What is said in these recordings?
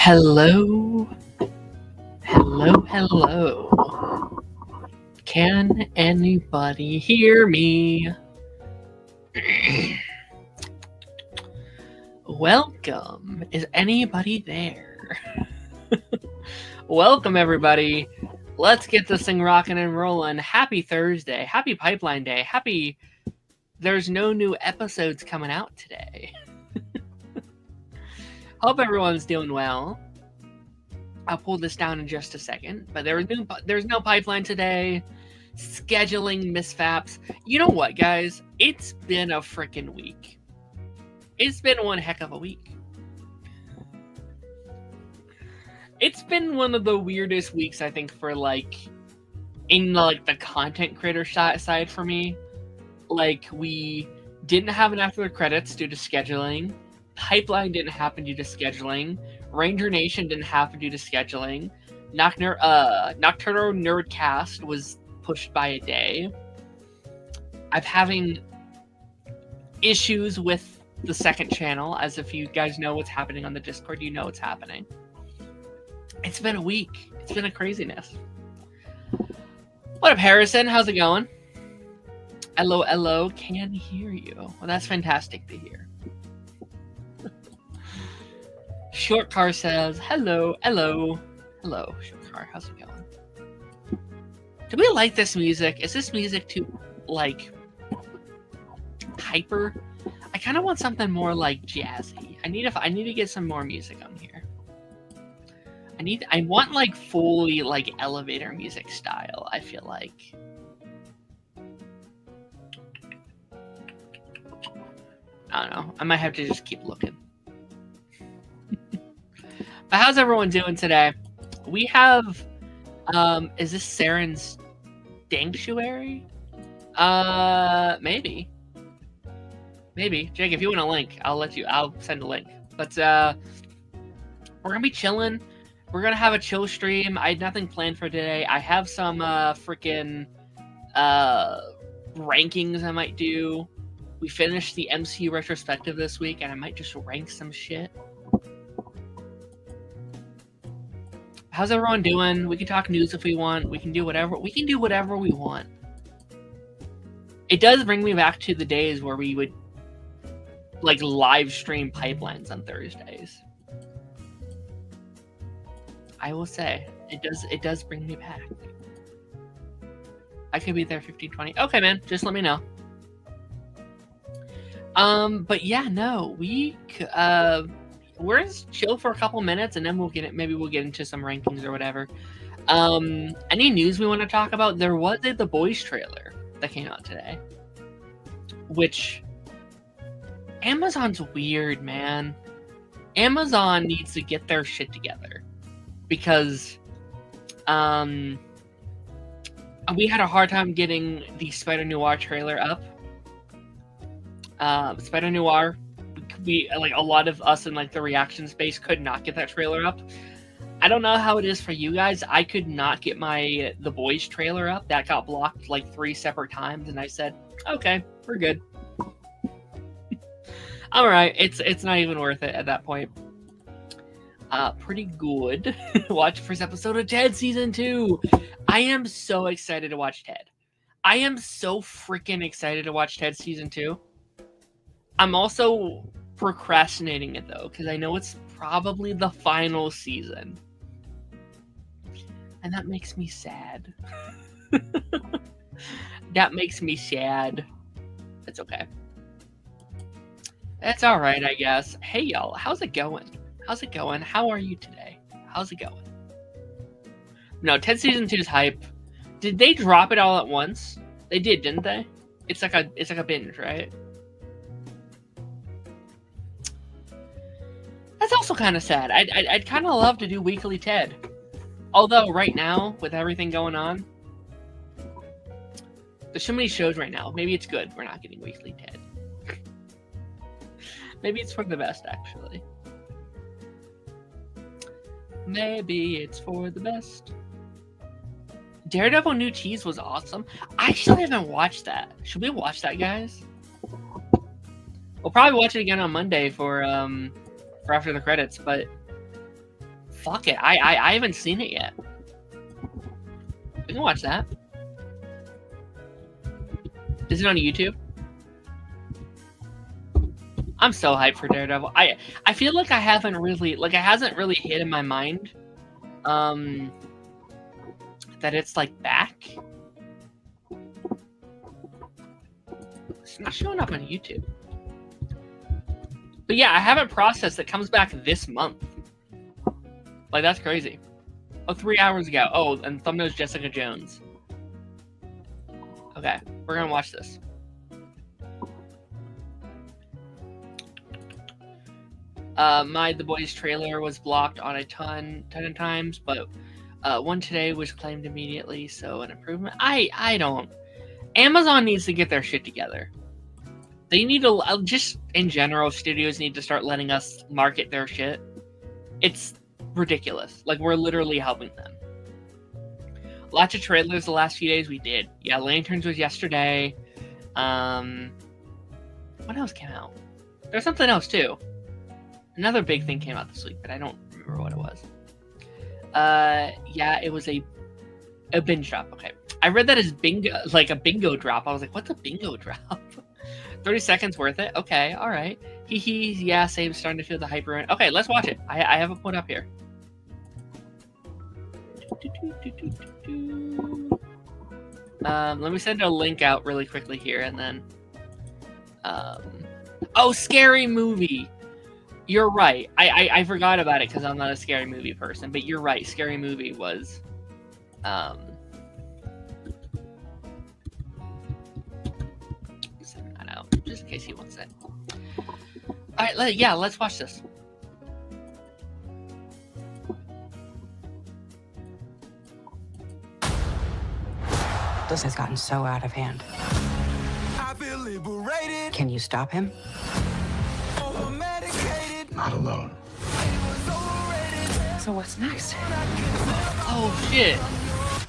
Hello, hello. Can anybody hear me? Welcome. Is anybody there? Welcome, everybody. Let's get this thing rocking and rolling. Happy Thursday. Happy Pipeline Day. Happy there's no new episodes coming out today. Hope everyone's doing well. I'll pull this down in just a second, but there's no pipeline today. Scheduling mishaps. You know what, guys? It's been a freaking week. It's been one heck of a week. It's been one of the weirdest weeks, I think, for in the content creator side for me. We didn't have an after the credits due to scheduling. Pipeline didn't happen due to scheduling. Ranger Nation didn't happen due to scheduling. Nocturnal Nerdcast was pushed by a day. I'm having issues with the second channel, as if you guys know what's happening on the Discord, you know what's happening. It's been a week. It's been a craziness. What up, Harrison? How's it going? Hello. Can hear you. Well, that's fantastic to hear. Short Car says, hello. Short Car, how's it going? Do we like this music? Is this music too, hyper? I kind of want something more, jazzy. I need to get some more music on here. I want, fully, elevator music style, I feel like. I don't know. I might have to just keep looking. But how's everyone doing today? We have, is this Saren's Danctuary? Maybe. Jake, if you want a link, I'll send a link. But, we're gonna be chilling. We're gonna have a chill stream. I had nothing planned for today. I have some, freaking, rankings I might do. We finished the MCU Retrospective this week, and I might just rank some shit. How's everyone doing? We can talk news if we want. We can do whatever. We can do whatever we want. It does bring me back to the days where we would live stream pipelines on Thursdays. I will say it does bring me back. I could be there 15-20. Okay, man. Just let me know. But yeah, no, we're just chill for a couple minutes, and then maybe we'll get into some rankings or whatever. Any news we want to talk about? There was a The Boys trailer that came out today, which Amazon's weird, man. Amazon needs to get their shit together, because we had a hard time getting the Spider Noir trailer up. Spider Noir, we a lot of us in the reaction space could not get that trailer up. I don't know how it is for you guys. I could not get The Boys trailer up. That got blocked 3 separate times, and I said, okay, we're good. All right, it's not even worth it at that point. Pretty good. Watch the first episode of Ted Season 2. I am so excited to watch Ted. I am so freaking excited to watch Ted Season 2. I'm also procrastinating it, though, because I know it's probably the final season. And that makes me sad. That makes me sad. It's okay. That's alright, I guess. Hey, y'all. How's it going? How are you today? How's it going? No, Ted Season 2's hype. Did they drop it all at once? They did, didn't they? It's like a binge, right? That's also kind of sad. I'd kind of love to do weekly Ted. Although, right now, with everything going on, there's so many shows right now. Maybe it's good we're not getting weekly Ted. Maybe it's for the best, actually. Maybe it's for the best. Daredevil New Tease was awesome. I still haven't watched that. Should we watch that, guys? We'll probably watch it again on Monday for after the credits, but fuck it. I haven't seen it yet. We can watch that. Is it on YouTube? I'm so hyped for Daredevil. I feel like I haven't really, like, it hasn't really hit in my mind that it's like back. It's not showing up on YouTube. But yeah, I haven't processed it comes back this month. Like, that's crazy. Oh, 3 hours ago. Oh, and thumbnail's Jessica Jones. Okay, we're gonna watch this. The Boys trailer was blocked on a ton of times, but one today was claimed immediately, so an improvement. I don't. Amazon needs to get their shit together. They need to, just in general, studios need to start letting us market their shit. It's ridiculous. Like, we're literally helping them. Lots of trailers the last few days we did. Yeah, Lanterns was yesterday. What else came out? There's something else too. Another big thing came out this week, but I don't remember what it was. Yeah, it was a binge drop. Okay. I read that as bingo, like a bingo drop. I was like, what's a bingo drop? 30 seconds worth it? Okay, alright. Yeah, Same's starting to feel the hyper. Okay, let's watch it. I have it put up here. Let me send a link out really quickly here, and then... Oh, Scary Movie! You're right. I forgot about it because I'm not a Scary Movie person, but you're right. Scary Movie was... Send that out, just in case he wants it. Alright, let's watch this. This has gotten so out of hand. I feel liberated. Can you stop him? Not alone. So what's next? Oh shit!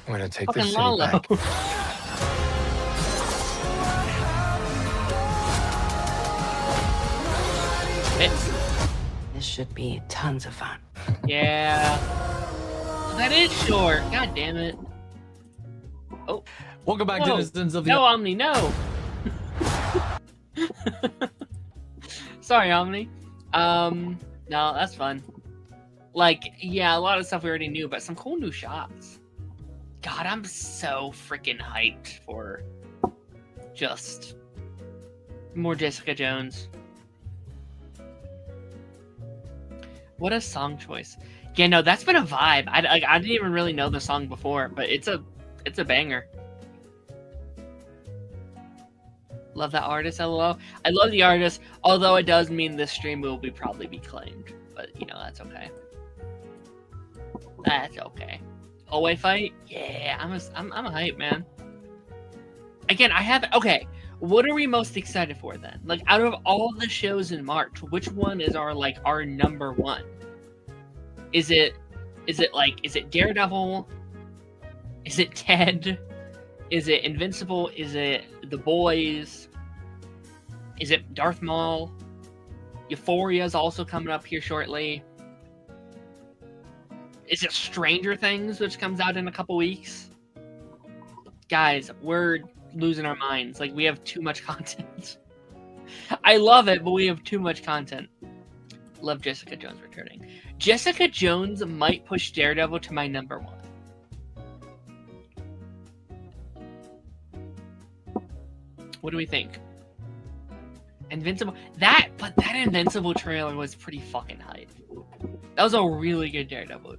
I'm gonna take Fucking this city Lalo. back. This should be tons of fun. Yeah. That is short. God damn it. Oh. Welcome back, Whoa. denizens of the... No, Omni, no! Sorry, Omni. No, that's fun. Like, yeah, a lot of stuff we already knew, but some cool new shots. God, I'm so freaking hyped for just more Jessica Jones. What a song choice. Yeah, no, that's been a vibe. I didn't even really know the song before, but it's a banger. Love that artist, LOL. I love the artist, although it does mean this stream will probably be claimed. But, you know, that's okay. That's okay. Away fight? Yeah, I'm a hype, man. Again, okay, what are we most excited for then? Like, out of all the shows in March, which one is our number one? Is it Daredevil? Is it Ted? Is it Invincible? Is it The Boys? Is it Darth Maul? Euphoria is also coming up here shortly. Is it Stranger Things, which comes out in a couple weeks? Guys, we're losing our minds. Like, we have too much content. I love it, but we have too much content. Love Jessica Jones returning. Jessica Jones might push Daredevil to my number one. What do we think? Invincible. That Invincible trailer was pretty fucking hype. That was a really good Invincible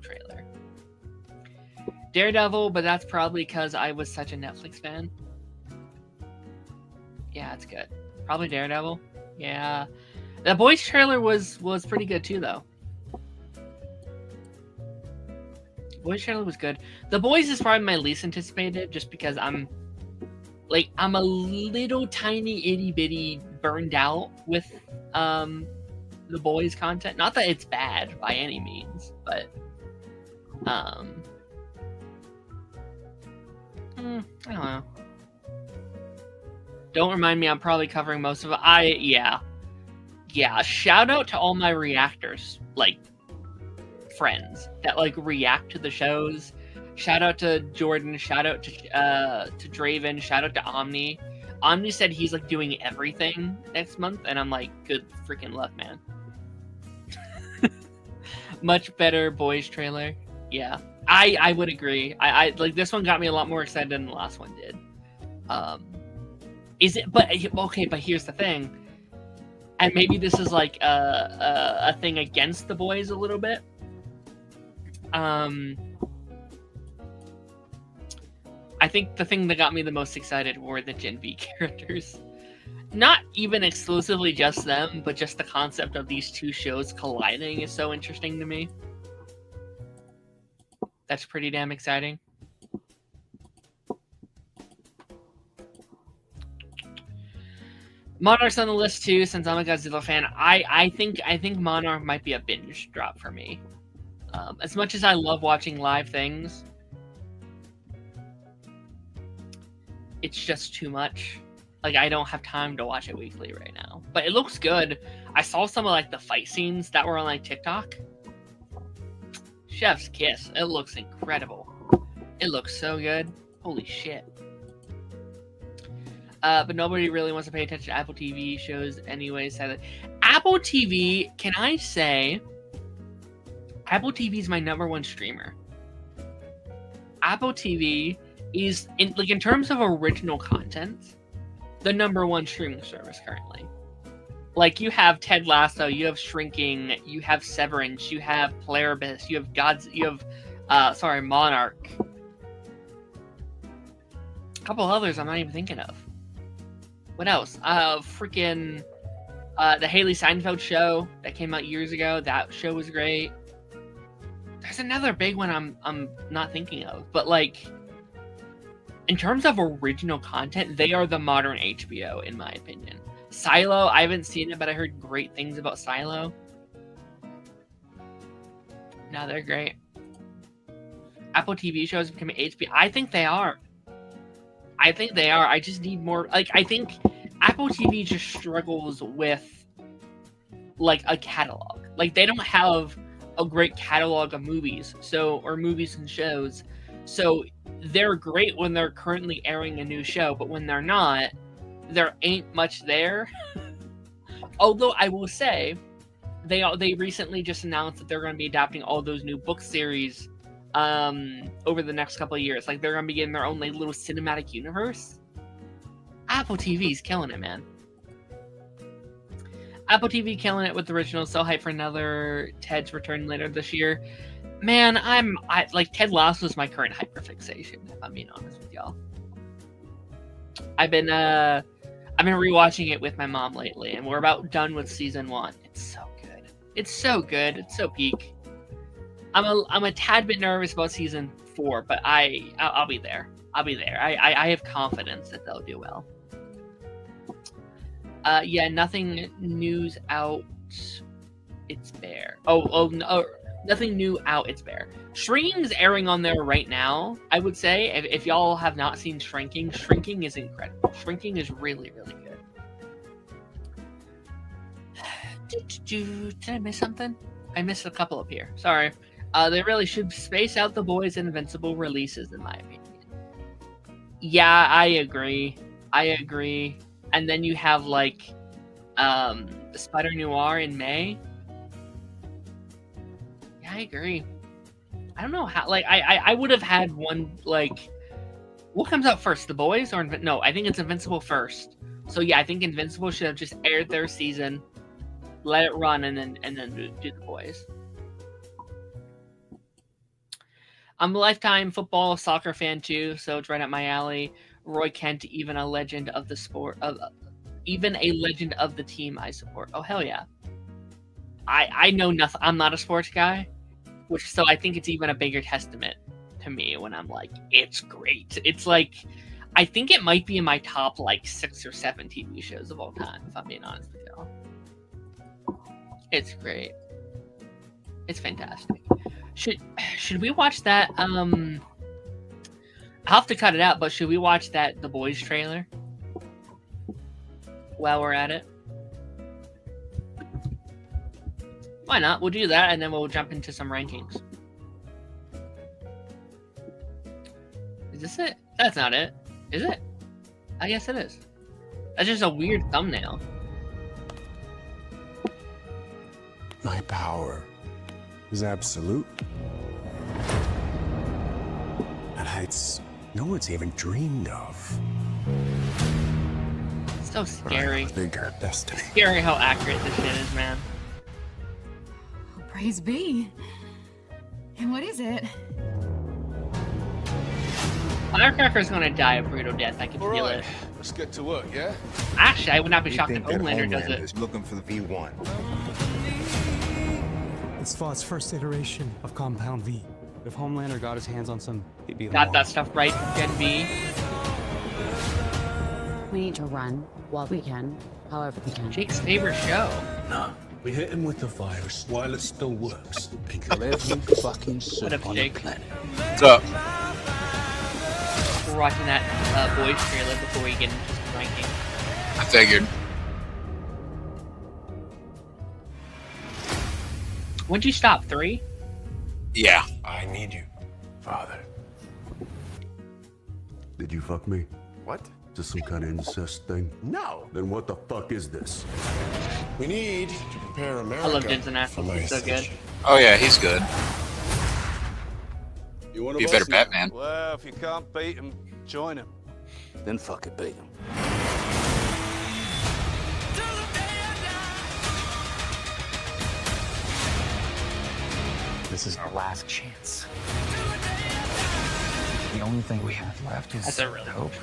trailer. Daredevil, but that's probably because I was such a Netflix fan. Yeah, it's good. Probably Daredevil. Yeah. The Boys trailer was pretty good too, though. Boys trailer was good. The Boys is probably my least anticipated, just because I'm a little tiny itty bitty burned out with the Boys content. Not that it's bad by any means, but I don't know. Don't remind me, I'm probably covering most of it. Yeah, Yeah, shout out to all my reactors, like, friends that, like, react to the shows. Shout out to Jordan, shout out to Draven, shout out to Omni. Omni said he's, like, doing everything next month, and I'm like, good freaking luck, man. Much better boys trailer. Yeah, I would agree. I like, this one got me a lot more excited than the last one did. Is it? But okay, but here's the thing, and maybe this is like a thing against the boys a little bit. I think the thing that got me the most excited were the Gen V characters. Not even exclusively just them, but just the concept of these two shows colliding is so interesting to me. That's pretty damn exciting. Monarch's on the list too, since I'm a Godzilla fan. I think Monarch might be a binge drop for me. As much as I love watching live things, it's just too much. Like, I don't have time to watch it weekly right now. But it looks good. I saw some of, like, the fight scenes that were on, like, TikTok. Chef's kiss. It looks incredible. It looks so good. Holy shit. But nobody really wants to pay attention to Apple TV shows anyway. Sadly. Apple TV, can I say, Apple TV is my #1 streamer. Apple TV is, in terms of original content, the #1 streaming service currently. Like, you have Ted Lasso, you have Shrinking, you have Severance, you have Pluribus, you have Monarch. A couple others I'm not even thinking of. What else? The Haley Seinfeld show that came out years ago. That show was great. There's another big one I'm not thinking of, but like, in terms of original content, they are the modern HBO, in my opinion. Silo, I haven't seen it, but I heard great things about Silo. No, they're great. Apple TV shows becoming HBO. I think they are. I just need more. Like, I think Apple TV just struggles with, like, a catalog. Like, they don't have a great catalog of movies, or movies and shows. So they're great when they're currently airing a new show, but when they're not, there ain't much there. Although I will say, they recently just announced that they're going to be adapting all those new book series over the next couple of years. Like, they're going to be getting their own, like, little cinematic universe. Apple TV's killing it, man. Apple TV killing it with originals. So hyped for another Ted's return later this year. Man, I like, Ted Lasso is my current hyperfixation, if I'm being honest with y'all. I've been rewatching it with my mom lately, and we're about done with season 1. It's so good. It's so good. It's so peak. I'm a tad bit nervous about season 4, but I'll be there. I have confidence that they'll do well. Yeah, nothing news out. It's bare. Oh no. Nothing new out, it's bare. Shrinking's airing on there right now, I would say. If y'all have not seen Shrinking is incredible. Shrinking is really, really good. Did I miss something? I missed a couple up here. Sorry. They really should space out the Boys and Invincible releases, in my opinion. Yeah, I agree. And then you have, like, Spider Noir in May. Yeah, I agree. I don't know how, like, I would have had one, like, what comes out first, The Boys or no, I think it's Invincible first. So yeah, I think Invincible should have just aired their season, let it run, and then do The Boys. I'm a lifetime football soccer fan too, so it's right up my alley. Roy Kent, even a legend of the sport, even a legend of the team I support. Oh hell yeah! I know nothing. I'm not a sports guy, so I think it's even a bigger testament to me when I'm like, it's great. It's like, I think it might be in my top, like, 6 or 7 TV shows of all time, if I'm being honest with y'all. It's great. It's fantastic. Should we watch that? I'll have to cut it out, but should we watch that The Boys trailer while we're at it? Why not? We'll do that, and then we'll jump into some rankings. Is this it? That's not it. Is it? I guess it is. That's just a weird thumbnail. My power is absolute. At heights no one's even dreamed of. It's so scary. Bigger destiny. Scary how accurate this shit is, man. Oh, praise be. And what is it? Firecracker's gonna die a brutal death. I can All feel right, it. let's get to work, yeah? Actually, I would not be We shocked if think that Homelander does Homeland it. is looking for the V1. It's Vought's first iteration of Compound V. If Homelander got his hands on some, he'd be the Got one. that stuff right, Gen B. We need to run while we can, however we can. Jake's favorite show. No, we hit him with the virus while it still works. And kill every fucking What soul up, on the Jake? planet. What's up? We're watching that boys trailer before we get into some ranking. I figured. When'd you stop? 3? Yeah. I need you, Father. Did you fuck me? What? Is this some kind of incest thing? No. Then what the fuck is this? We need to prepare America I love Jensen for Ackles. my He's so good. ascension. Oh yeah, he's good. Be a better Batman. Well, if you can't beat him, join him. Then fuck it, beat him. This is our last chance. The only thing we have left is That's a really hope.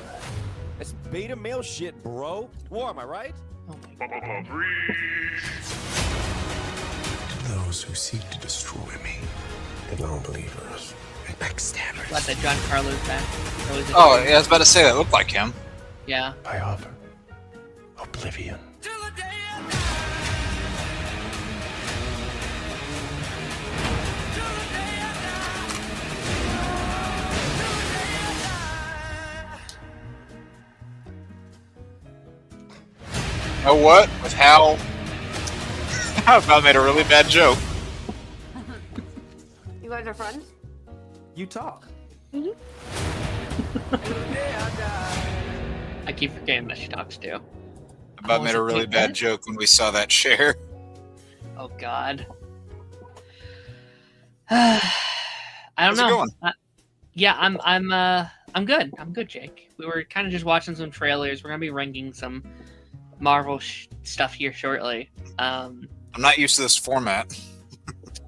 It's beta male shit, bro. War, am I right? Oh my god. Those who seek to destroy me, the non-believers and backstabbers. Glad that John Carlo's back. Always a Oh dream. yeah, I was about to say that looked like him. Yeah. I offer oblivion. You know what? With how I about made a really bad joke. You guys are friends? You talk. I keep forgetting that she talks too. About Oh, made is a it really Big bad Ben? joke when we saw that share. Oh god. I don't How's it know. going? Yeah, I'm good. I'm good, Jake. We were kind of just watching some trailers. We're gonna be ranking some Marvel stuff here shortly. I'm not used to this format.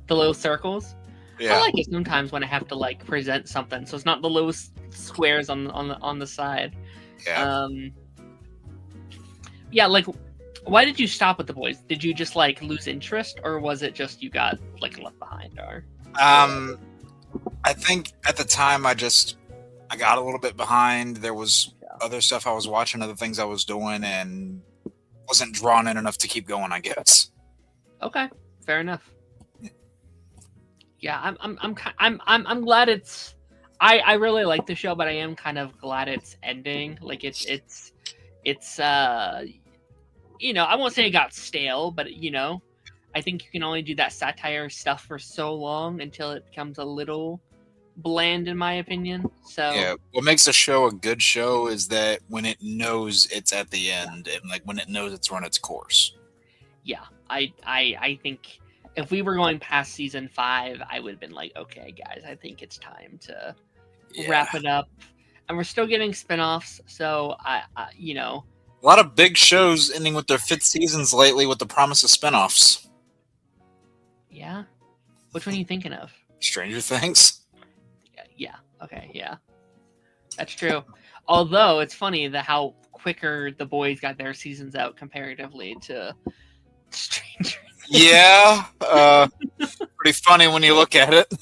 The little circles. I Yeah. like it sometimes when I have to like present something, so it's not the little squares on the side. Yeah. Yeah, like, why did you stop with the boys? Did you just like lose interest, or was it just you got like left behind? Or I think at the time I got a little bit behind. There was other stuff I was watching, other things I was doing, and wasn't drawn in enough to keep going, I guess. okay, fair enough. Yeah, I'm glad it's. I really like the show, but I am kind of glad it's ending. Like it's you know, I won't say it got stale, but you know, I think you can only do that satire stuff for so long until it becomes a little bland, in my opinion. So Yeah. What makes a show a good show is that when it knows it's at the end, and like when it knows it's run its course. yeah, I think if we were going past season 5, I would have been like, okay, guys, I think it's time to wrap it up. And we're still getting spin-offs, so I you know, A lot of big shows ending with their 5th seasons lately with the promise of spinoffs. yeah. Which one are you thinking of? Stranger Things. Yeah. Okay. Yeah. That's true. Although it's funny that how quicker the boys got their seasons out comparatively to Stranger. Yeah. Pretty funny when you look at it.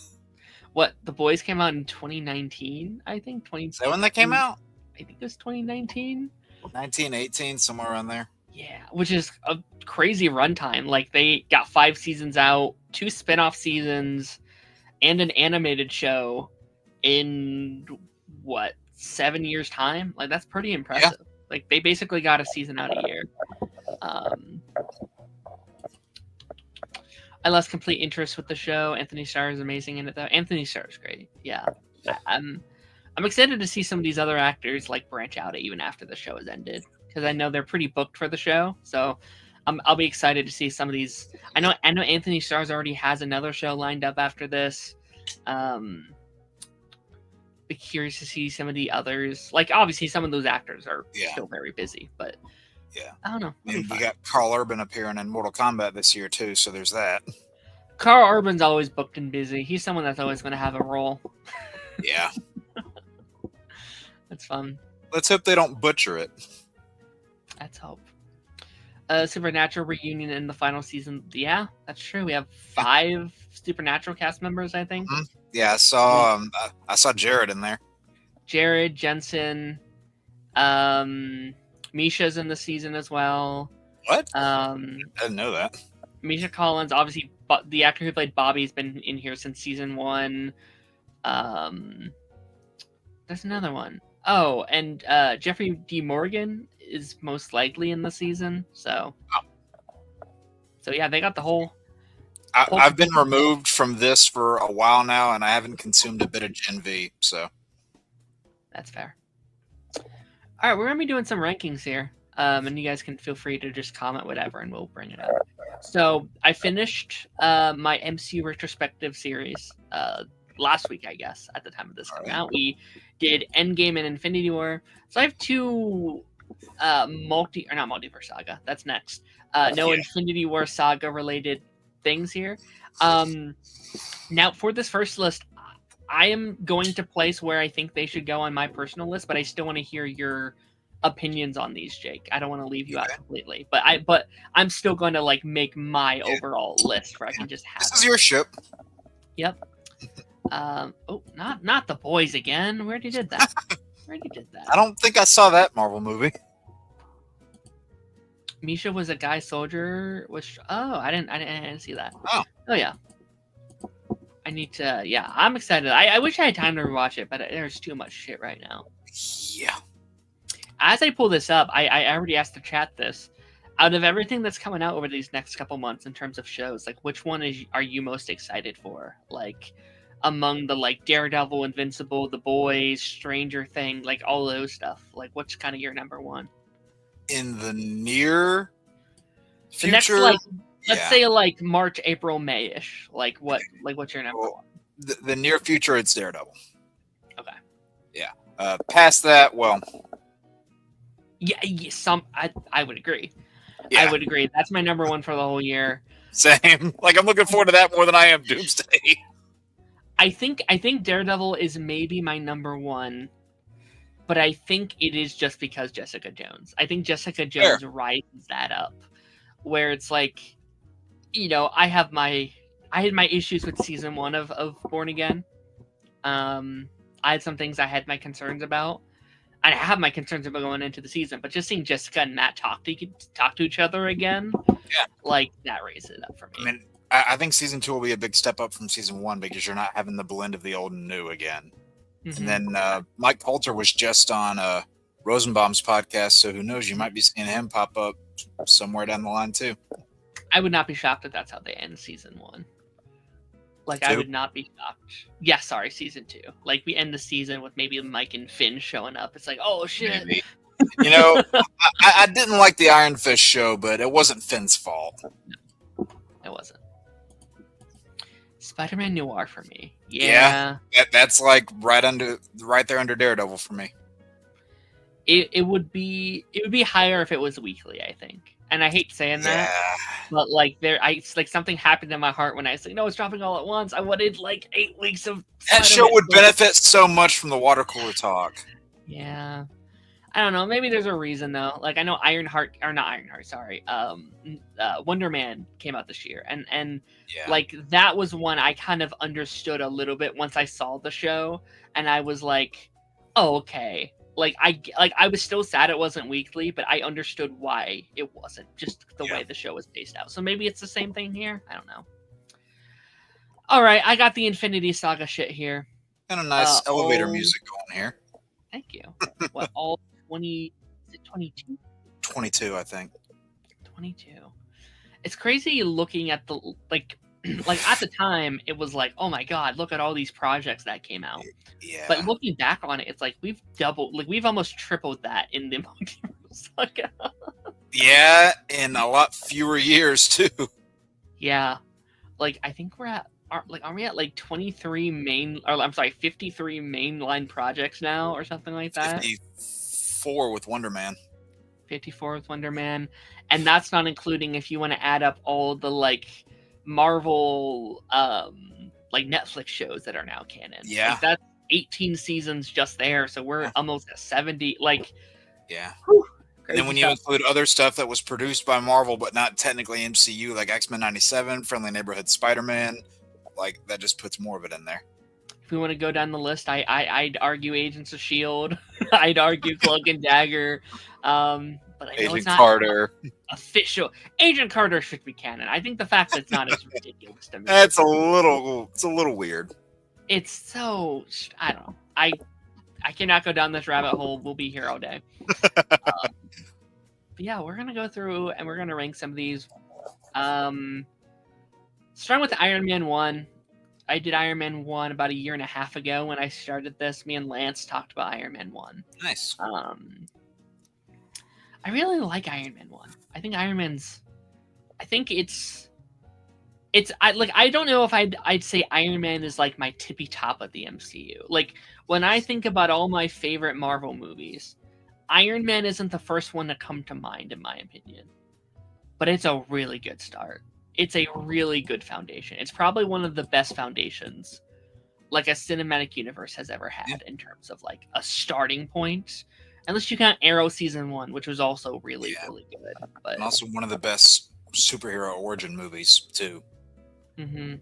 What, the boys came out in 2019? I think 20. Is that when they came out? I think it was 2019. 1918, somewhere around there. Yeah, which is a crazy runtime. Like they got 5 seasons out, 2 spin-off seasons, and an animated show in what, 7 years time? Like that's pretty impressive. Yeah. Like they basically got a season out a year. I lost complete interest with the show. Anthony Starr is amazing in it, though. Anthony Starr is great. Yeah, I'm excited to see some of these other actors like branch out even after the show has ended, because I know they're pretty booked for the show. So I'll be excited to see some of these. I know Anthony Starr already has another show lined up after this. Be curious to see some of the others. Like, obviously, some of those actors are still very busy, but I don't know. And we got Carl Urban appearing in Mortal Kombat this year too, so there's that. Carl Urban's always booked and busy. He's someone that's always going to have a role. Yeah. That's fun. Let's hope they don't butcher it. Let's hope. Supernatural reunion in the final season. Yeah, that's true. We have 5 Supernatural cast members, I think. Mm-hmm. Yeah, I saw Jared in there. Jared, Jensen, Misha's in the season as well. What? I didn't know that. Misha Collins, obviously, the actor who played Bobby, has been in here since season 1. There's another one. Oh, and Jeffrey D. Morgan is most likely in the season. So yeah, they got the whole. I've been removed from this for a while now, and I haven't consumed a bit of Gen V. So that's fair. All right, we're gonna be doing some rankings here, and you guys can feel free to just comment whatever, and we'll bring it up. So I finished my MCU retrospective series last week, I guess. At the time of this coming out, we did Endgame and Infinity War. So I have 2 not multiverse saga. That's next. Infinity War saga related things here. Now for this first list, I am going to place where I think they should go on my personal list, but I still want to hear your opinions on these, Jake. I don't want to leave you out completely, but I'm still going to like make my overall list where I can just have. This is your ship. Yep. Not the boys again. Where did you did that? I don't think I saw that Marvel movie. Misha was a guy soldier. I didn't see that. Oh yeah. I need to. Yeah, I'm excited. I wish I had time to rewatch it, but there's too much shit right now. Yeah. As I pull this up, I already asked the chat this. Out of everything that's coming out over these next couple months in terms of shows, like which one are you most excited for? Like among the like Daredevil, Invincible, The Boys, Stranger Thing, like all those stuff. Like what's kind of your number one? In the near future, the next, like, let's say like March, April, May-ish. Like what's your number one? The near future, it's Daredevil. Okay. Yeah. Past that, well. Yeah, I would agree. Yeah. I would agree. That's my number one for the whole year. Same. Like I'm looking forward to that more than I am Doomsday. I think Daredevil is maybe my number one, but I think it is just because Jessica Jones. I think Jessica Jones rises that up, where it's like, I had my issues with season 1 of Born Again. I had some things I had my concerns about. I have my concerns about going into the season, but just seeing Jessica and Matt talk to each other again, like that raises it up for me. I mean, I think season 2 will be a big step up from season 1 because you're not having the blend of the old and new again. Mm-hmm. And then Mike Poulter was just on Rosenbaum's podcast, so who knows? You might be seeing him pop up somewhere down the line too. I would not be shocked if that's how they end season 1. Like, 2? I would not be shocked. Yeah, sorry, season 2. Like, we end the season with maybe Mike and Finn showing up. It's like, oh, shit. Maybe. I didn't like the Iron Fist show, but it wasn't Finn's fault. No, it wasn't. Spider-Man Noir for me. Yeah. That's like right there under Daredevil for me. It would be higher if it was weekly, I think. And I hate saying that, but like it's like something happened in my heart when I said, no, it's dropping all at once. I wanted like 8 weeks of that show would benefit so much from the water cooler talk. Yeah. I don't know. Maybe there's a reason though. Like I know Wonder Man came out this year, and like that was one I kind of understood a little bit once I saw the show, and I was like, oh, okay. Like I was still sad it wasn't weekly, but I understood why it wasn't, just the way the show was based out. So maybe it's the same thing here. I don't know. All right, I got the Infinity Saga shit here. And a nice elevator music going here. Thank you. What, all 20? Is it 22? 22, I think. 22. It's crazy looking at the like at the time, it was like, oh my god, look at all these projects that came out. Yeah. But looking back on it, it's like we've almost tripled that in the Multiverse Saga. Yeah, in a lot fewer years too. Yeah, like I think we're at are we at like 53 53 mainline projects now or something like that. 54 with Wonder Man. 54 with Wonder Man, and that's not including if you want to add up all the like Marvel like Netflix shows that are now canon. Yeah, like, that's 18 seasons just there, so we're almost at 70. Like, yeah. Whew, and then when you include other stuff that was produced by Marvel but not technically MCU, like X-Men '97, Friendly Neighborhood Spider-Man, like that just puts more of it in there. If we want to go down the list, I'd argue Agents of S.H.I.E.L.D. I'd argue Cloak and Dagger. But I know Agent it's not Carter. official. Agent Carter should be canon. I think the fact that it's not is ridiculous to me. It's a little weird. It's so, I don't know. I cannot go down this rabbit hole. We'll be here all day. But yeah, we're gonna go through and we're gonna rank some of these. Starting with Iron Man 1. I did Iron Man 1 about a year and a half ago when I started this. Me and Lance talked about Iron Man 1. Nice. I really like Iron Man 1. I think I don't know if I'd say Iron Man is like my tippy top of the MCU. Like when I think about all my favorite Marvel movies, Iron Man isn't the first one to come to mind in my opinion. But it's a really good start. It's a really good foundation. It's probably one of the best foundations like a cinematic universe has ever had in terms of like a starting point. Unless you count Arrow season 1, which was also really good. But and also one of the best superhero origin movies too. Mm-hmm.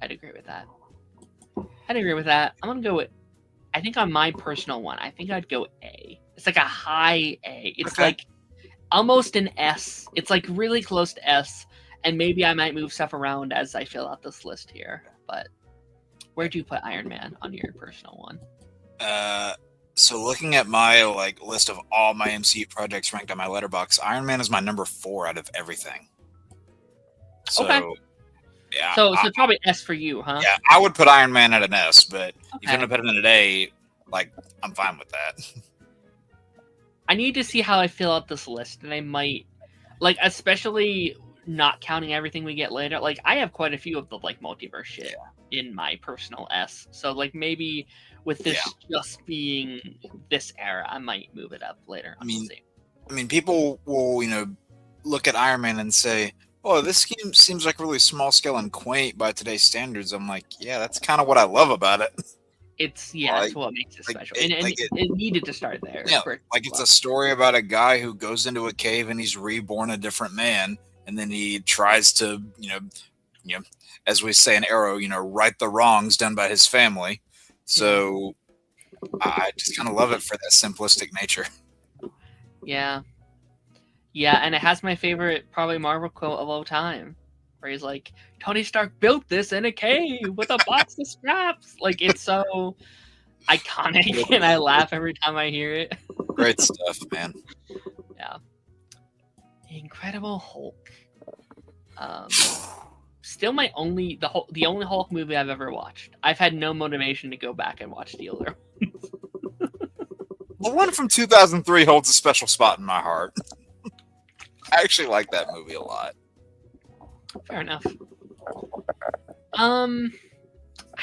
I'd agree with that. I'm gonna go with. I think on my personal one, I think I'd go A. It's like a high A. It's like almost an S. It's like really close to S. And maybe I might move stuff around as I fill out this list here. But where'd you put Iron Man on your personal one? So looking at my like list of all my MCU projects ranked on my letterbox, Iron Man is my number 4 out of everything. So, okay. Yeah. So probably S for you, huh? Yeah, I would put Iron Man at an S, but if you want to put him in an A, like I'm fine with that. I need to see how I fill out this list, and I might, like, especially not counting everything we get later. Like, I have quite a few of the like multiverse shit in my personal S. So like maybe with this just being this era, I might move it up later. I mean, people will look at Iron Man and say, "Oh, this scheme seems like really small scale and quaint by today's standards." I'm like, yeah, that's kind of what I love about it. It's that's what makes it special, and it needed to start there. Yeah, like it's a story about a guy who goes into a cave and he's reborn a different man, and then he tries to, as we say in Arrow, right the wrongs done by his family. So I just kind of love it for that simplistic nature. Yeah, and it has my favorite probably Marvel quote of all time, where he's like, "Tony Stark built this in a cave with a box of scraps." Like, it's so iconic, and I laugh every time I hear it. Great stuff, man. Yeah. Incredible Hulk. Still the only Hulk movie I've ever watched. I've had no motivation to go back and watch the other ones. The one from 2003 holds a special spot in my heart. I actually like that movie a lot. Fair enough. I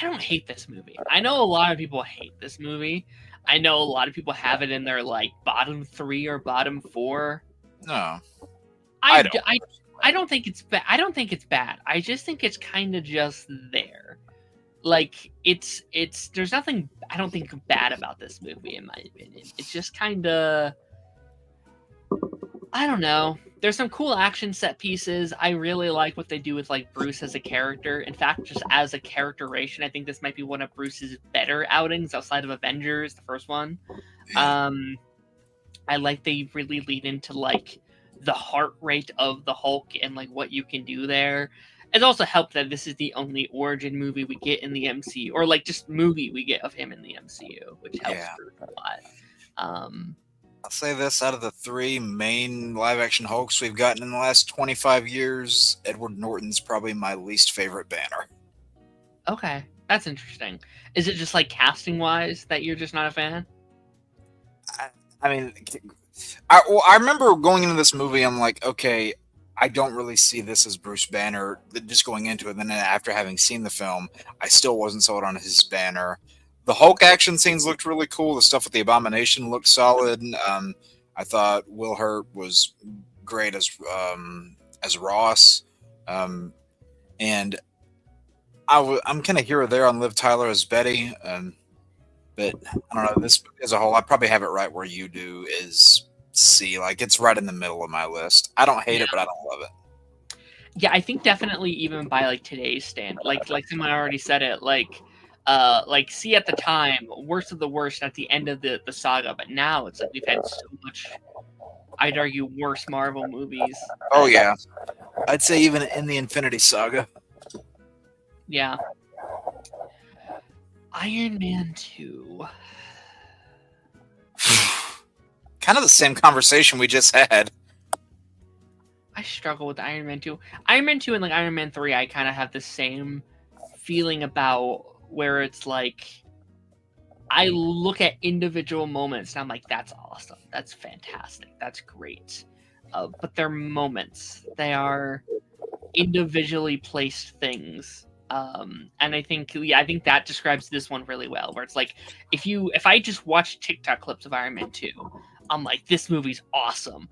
don't hate this movie. I know a lot of people hate this movie. I know a lot of people have it in their like bottom 3 or bottom 4. No, I don't think it's bad. I don't think it's bad. I just think it's kind of just there. Like it's there's nothing I don't think bad about this movie in my opinion. It's just kind of, I don't know. There's some cool action set pieces. I really like what they do with like Bruce as a character. In fact, just as a characterization, I think this might be one of Bruce's better outings outside of Avengers, the first one. I like they really lead into like the heart rate of the Hulk and like what you can do there. It also helped that this is the only origin movie we get in the MCU, or like just movie we get of him in the MCU, which helps Bruce a lot. I'll say this: out of the 3 main live-action Hulks we've gotten in the last 25 years, Edward Norton's probably my least favorite Banner. Okay, that's interesting. Is it just like casting wise that you're just not a fan? I mean, I remember going into this movie, I'm like, okay, I don't really see this as Bruce Banner. Just going into it, then after having seen the film, I still wasn't sold on his Banner. The Hulk action scenes looked really cool. The stuff with the Abomination looked solid. I thought Will Hurt was great as Ross, and I'm kind of here or there on Liv Tyler as Betty. But I don't know, this as a whole, I probably have it right where you do, is C. Like, it's right in the middle of my list. I don't hate it, but I don't love it. Yeah, I think definitely even by like today's standard, like someone already said it, like C at the time, worst of the worst at the end of the saga, but now it's like we've had so much, I'd argue, worse Marvel movies. Oh yeah, I'd say even in the Infinity Saga. Yeah. Iron Man 2. Kind of the same conversation we just had. I struggle with Iron Man 2. Iron Man 2 and like Iron Man 3, I kind of have the same feeling about, where it's like I look at individual moments and I'm like, that's awesome. That's fantastic. That's great. But they're moments. They are individually placed things. And I think that describes this one really well, where it's like, if I just watch TikTok clips of Iron Man 2, I'm like, this movie's awesome,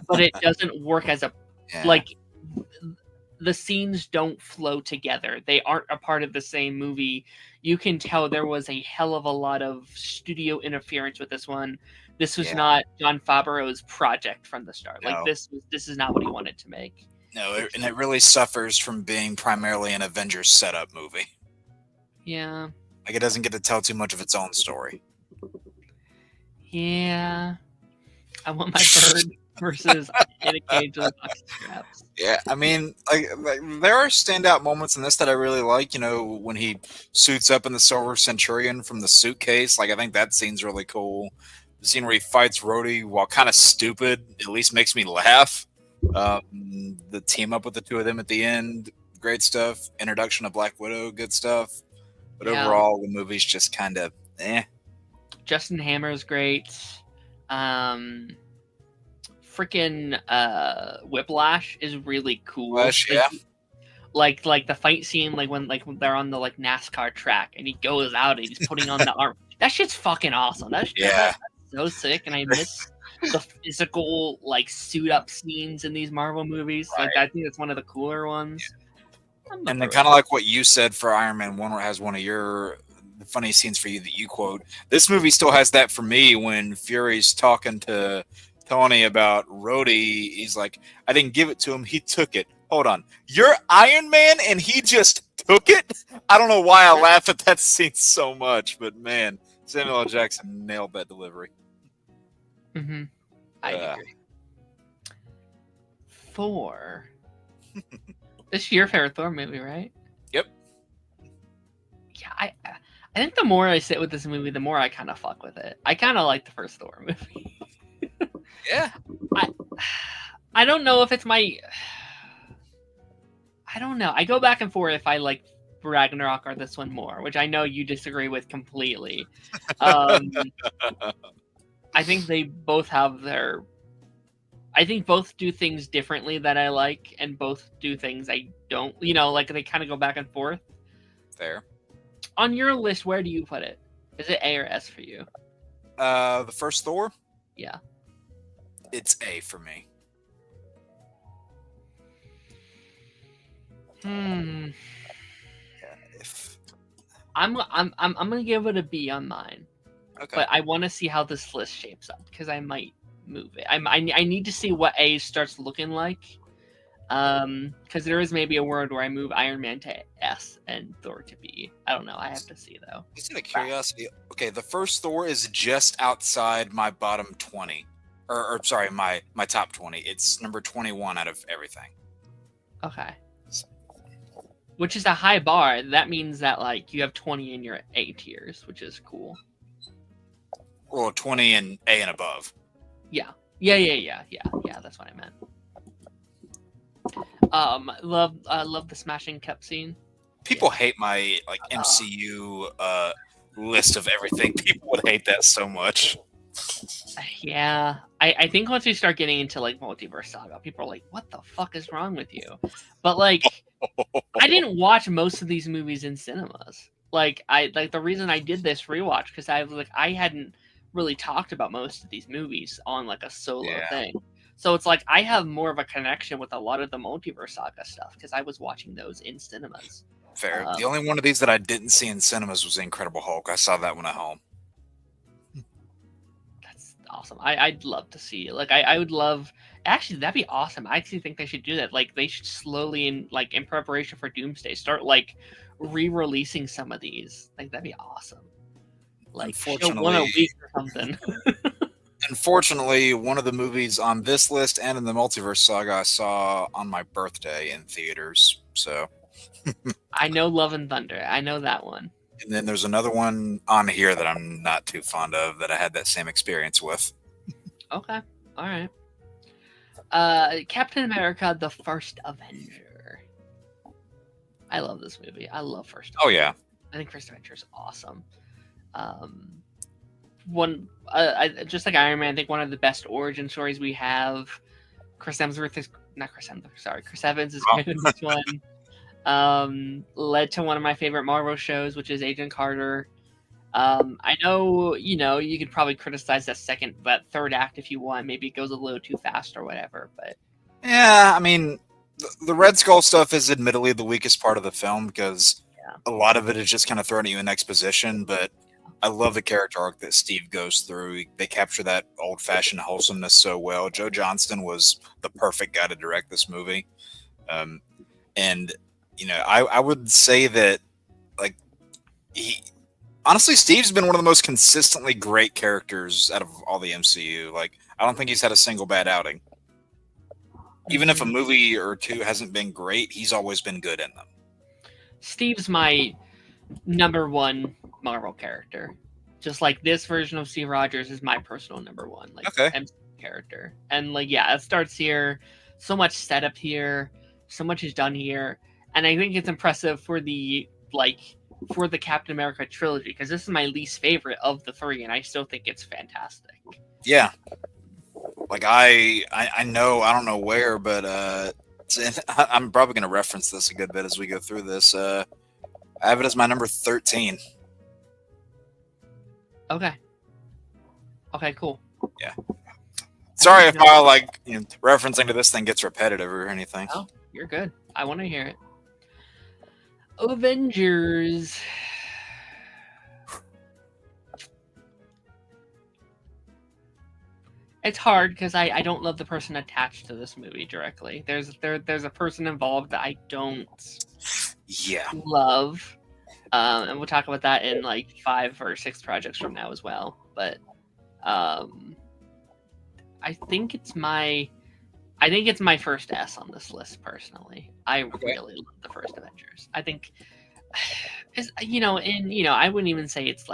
but it doesn't work as like, the scenes don't flow together. They aren't a part of the same movie. You can tell there was a hell of a lot of studio interference with this one. This was not Jon Favreau's project from the start. No. Like, this is not what he wanted to make. No, and it really suffers from being primarily an Avengers setup movie. Yeah. Like, it doesn't get to tell too much of its own story. Yeah. I want my bird versus in a cage with box straps. Yeah, I mean, like there are standout moments in this that I really like. You know, when he suits up in the Silver Centurion from the suitcase. Like, I think that scene's really cool. The scene where he fights Rhodey, while kind of stupid, at least makes me laugh. The team up with the two of them at the end, great stuff. Introduction of Black Widow, good stuff. But overall, the movie's just kind of eh. Justin Hammer's great. Freaking Whiplash is really cool. Whiplash, yeah. Like the fight scene, like when they're on the like NASCAR track and he goes out and he's putting on the arm. That shit's fucking awesome. That's so sick, and I miss the physical like suit up scenes in these Marvel movies. Like, I think that's one of the cooler ones. And then kind of like what you said for Iron Man 1, where it has one of your the funny scenes for you that you quote. This movie still has that for me when Fury's talking to Tony about Rhodey. He's like, I didn't give it to him. He took it. Hold on. You're Iron Man and he just took it? I don't know why I laugh at that scene so much, but man, Samuel L. Jackson nailed that delivery. Mm-hmm. I agree. 4. This is your favorite Thor movie, right? Yep. Yeah, I think the more I sit with this movie, the more I kind of fuck with it. I kind of like the first Thor movie. Yeah. I don't know if it's my... I don't know. I go back and forth if I like Ragnarok or this one more, which I know you disagree with completely. I think they both have their... I think both do things differently that I like, and both do things I don't. You know, like they kind of go back and forth. Fair. On your list, where do you put it? Is it A or S for you? The first Thor? Yeah. It's A for me. I'm gonna give it a B on mine. Okay. But I want to see how this list shapes up, because I might move it. I need to see what A starts looking like. Because there is maybe a world where I move Iron Man to S and Thor to B. I don't know. I have to see though. Just out of curiosity, okay, the first Thor is just outside my bottom 20, or sorry, my top 20. It's number 21 out of everything. Okay. Which is a high bar. That means that like you have 20 in your A tiers, which is cool. Well, 20 and A and above. Yeah. Yeah. That's what I meant. Love the smashing cup scene. People hate my like MCU list of everything. People would hate that so much. Yeah, I think once we start getting into like Multiverse Saga, people are like, "What the fuck is wrong with you?" But like, I didn't watch most of these movies in cinemas. Like, the reason I did this rewatch because I hadn't really talked about most of these movies on like a solo thing. So it's like I have more of a connection with a lot of the Multiverse Saga stuff because I was watching those in cinemas. Fair. The only one of these that I didn't see in cinemas was The Incredible Hulk. I saw that one at home. That's awesome. I'd love to see it. Like I would love. Actually, that'd be awesome. I actually think they should do that. Like they should slowly in preparation for Doomsday start like re-releasing some of these. Like that'd be awesome. Like one a week or something. Unfortunately, one of the movies on this list and in the Multiverse Saga I saw on my birthday in theaters. So I know Love and Thunder. I know that one. And then there's another one on here that I'm not too fond of that I had that same experience with. Okay. All right. Captain America: The First Avenger. I love this movie. I love First Avenger. Oh yeah. I think First Avenger is awesome. Just like Iron Man, I think one of the best origin stories we have. Chris Evans is great in this one. Led to one of my favorite Marvel shows, which is Agent Carter. I know, you could probably criticize that third act if you want. Maybe it goes a little too fast or whatever, but yeah, I mean, the Red Skull stuff is admittedly the weakest part of the film because a lot of it is just kind of throwing you in exposition, but I love the character arc that Steve goes through. They capture that old-fashioned wholesomeness so well. Joe Johnston was the perfect guy to direct this movie. And, I would say that, like, honestly, Steve's been one of the most consistently great characters out of all the MCU. Like, I don't think he's had a single bad outing. Even if a movie or two hasn't been great, he's always been good in them. Steve's my number one Marvel character. Just like this version of Steve Rogers is my personal number one, MCU character. And it starts here. So much setup here. So much is done here. And I think it's impressive for the Captain America trilogy, because this is my least favorite of the three, and I still think it's fantastic. Yeah. Like I know, I don't know where, but I'm probably going to reference this a good bit as we go through this. I have it as my number 13. Okay, cool. Yeah. Sorry if I referencing to this thing gets repetitive or anything. Oh, you're good. I want to hear it. Avengers. It's hard because I don't love the person attached to this movie directly. There's a person involved that I don't love. And we'll talk about that in 5 or 6 projects from now as well. But I think it's my first S on this list personally. I really love the first Avengers. I think I wouldn't even say it's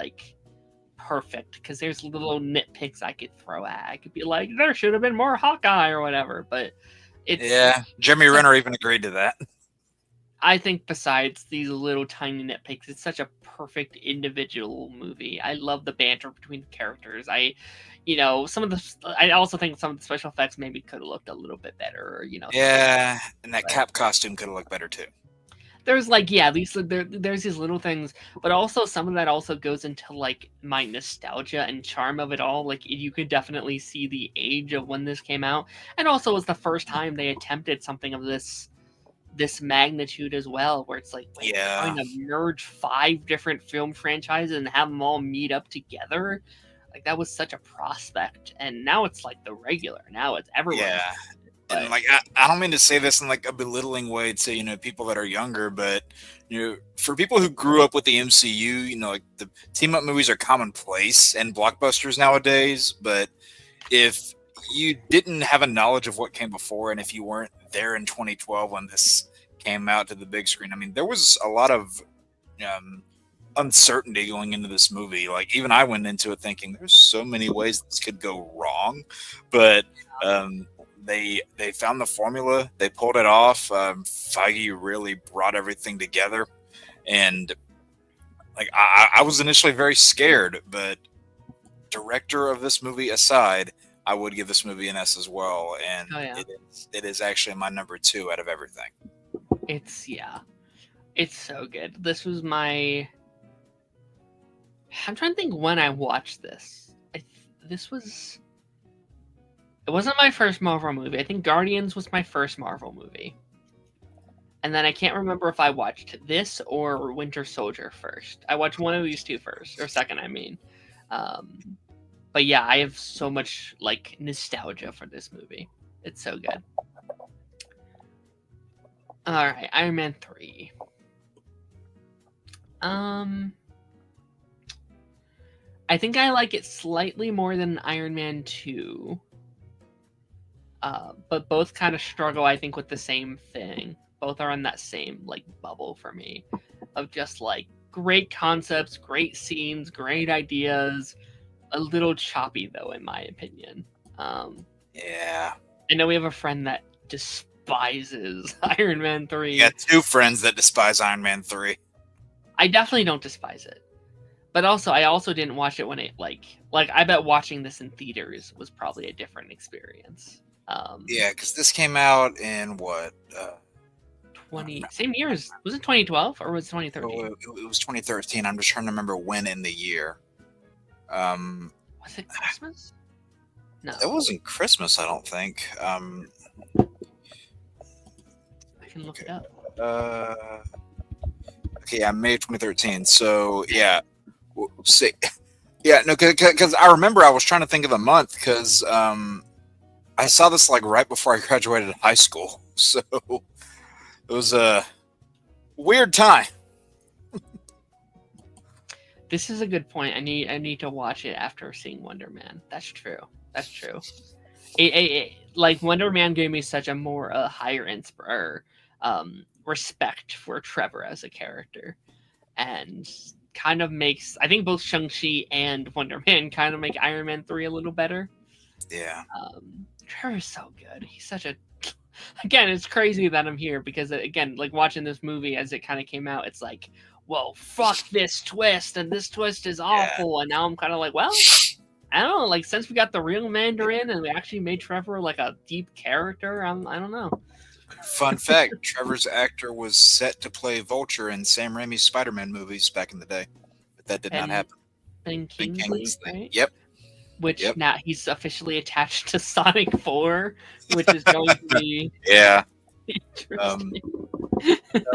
perfect because there's little nitpicks I could throw at. I could be like, there should have been more Hawkeye or whatever, but it's Jeremy Renner even agreed to that. I think besides these little tiny nitpicks, it's such a perfect individual movie. I love the banter between the characters. I also think some of the special effects maybe could have looked a little bit better. Yeah, and that Cap costume could have looked better too. There's there's these little things, but also some of that also goes into my nostalgia and charm of it all. You could definitely see the age of when this came out, and also it was the first time they attempted something of this magnitude as well, where it's trying to merge 5 different film franchises and have them all meet up together. That was such a prospect, and now it's the regular. Now it's everyone. Yeah. And I don't mean to say this in a belittling way to people that are younger, but for people who grew up with the MCU, the team up movies are commonplace and blockbusters nowadays. But if you didn't have a knowledge of what came before, and if you weren't there in 2012 when this came out to the big screen, I mean, there was a lot of uncertainty going into this movie. Like even I went into it thinking there's so many ways this could go wrong, but they found the formula. They pulled it off. Feige really brought everything together, and like I was initially very scared, but director of this movie aside, I would give this movie an S as well, and it is actually my number 2 out of everything. It's so good. This was my. I'm trying to think when I watched this. It wasn't my first Marvel movie. I think Guardians was my first Marvel movie. And then I can't remember if I watched this or Winter Soldier first. I watched one of these two first, or second, I mean. But yeah, I have so much like nostalgia for this movie. It's so good. All right, Iron Man 3. I think I like it slightly more than Iron Man 2. But both kind of struggle, I think, with the same thing. Both are in that same like bubble for me of just like great concepts, great scenes, great ideas. A little choppy though, in my opinion. Yeah. I know we have a friend that despises Iron Man 3. Yeah, 2 friends that despise Iron Man 3. I definitely don't despise it. But also, I also didn't watch it when it like I bet watching this in theaters was probably a different experience. Yeah, because this came out in what? Same year as, was it 2012 or was it 2013? It was 2013. I'm just trying to remember when in the year. Was it Christmas? No, it wasn't Christmas. I don't think. I can look it up. Okay, yeah, May 2013. So yeah, no, because I remember I was trying to think of the month because I saw this like right before I graduated high school, so it was a weird time. This is a good point. I need to watch it after seeing Wonder Man. That's true. Like Wonder Man gave me such a higher respect for Trevor as a character, and kind of makes, I think both Shang-Chi and Wonder Man kind of make Iron Man 3 a little better. Yeah. Trevor's so good. He's such a. Again, it's crazy that I'm here because again, like watching this movie as it kind of came out, it's like, whoa, fuck this twist, and this twist is awful, and now I'm kind of like, well, I don't know, like since we got the real Mandarin and we actually made Trevor like a deep character, I don't know. Fun fact: Trevor's actor was set to play Vulture in Sam Raimi's Spider-Man movies back in the day, but that did not happen. Ben Kingsley, right? Yep. Which now he's officially attached to Sonic 4, which is going to be interesting.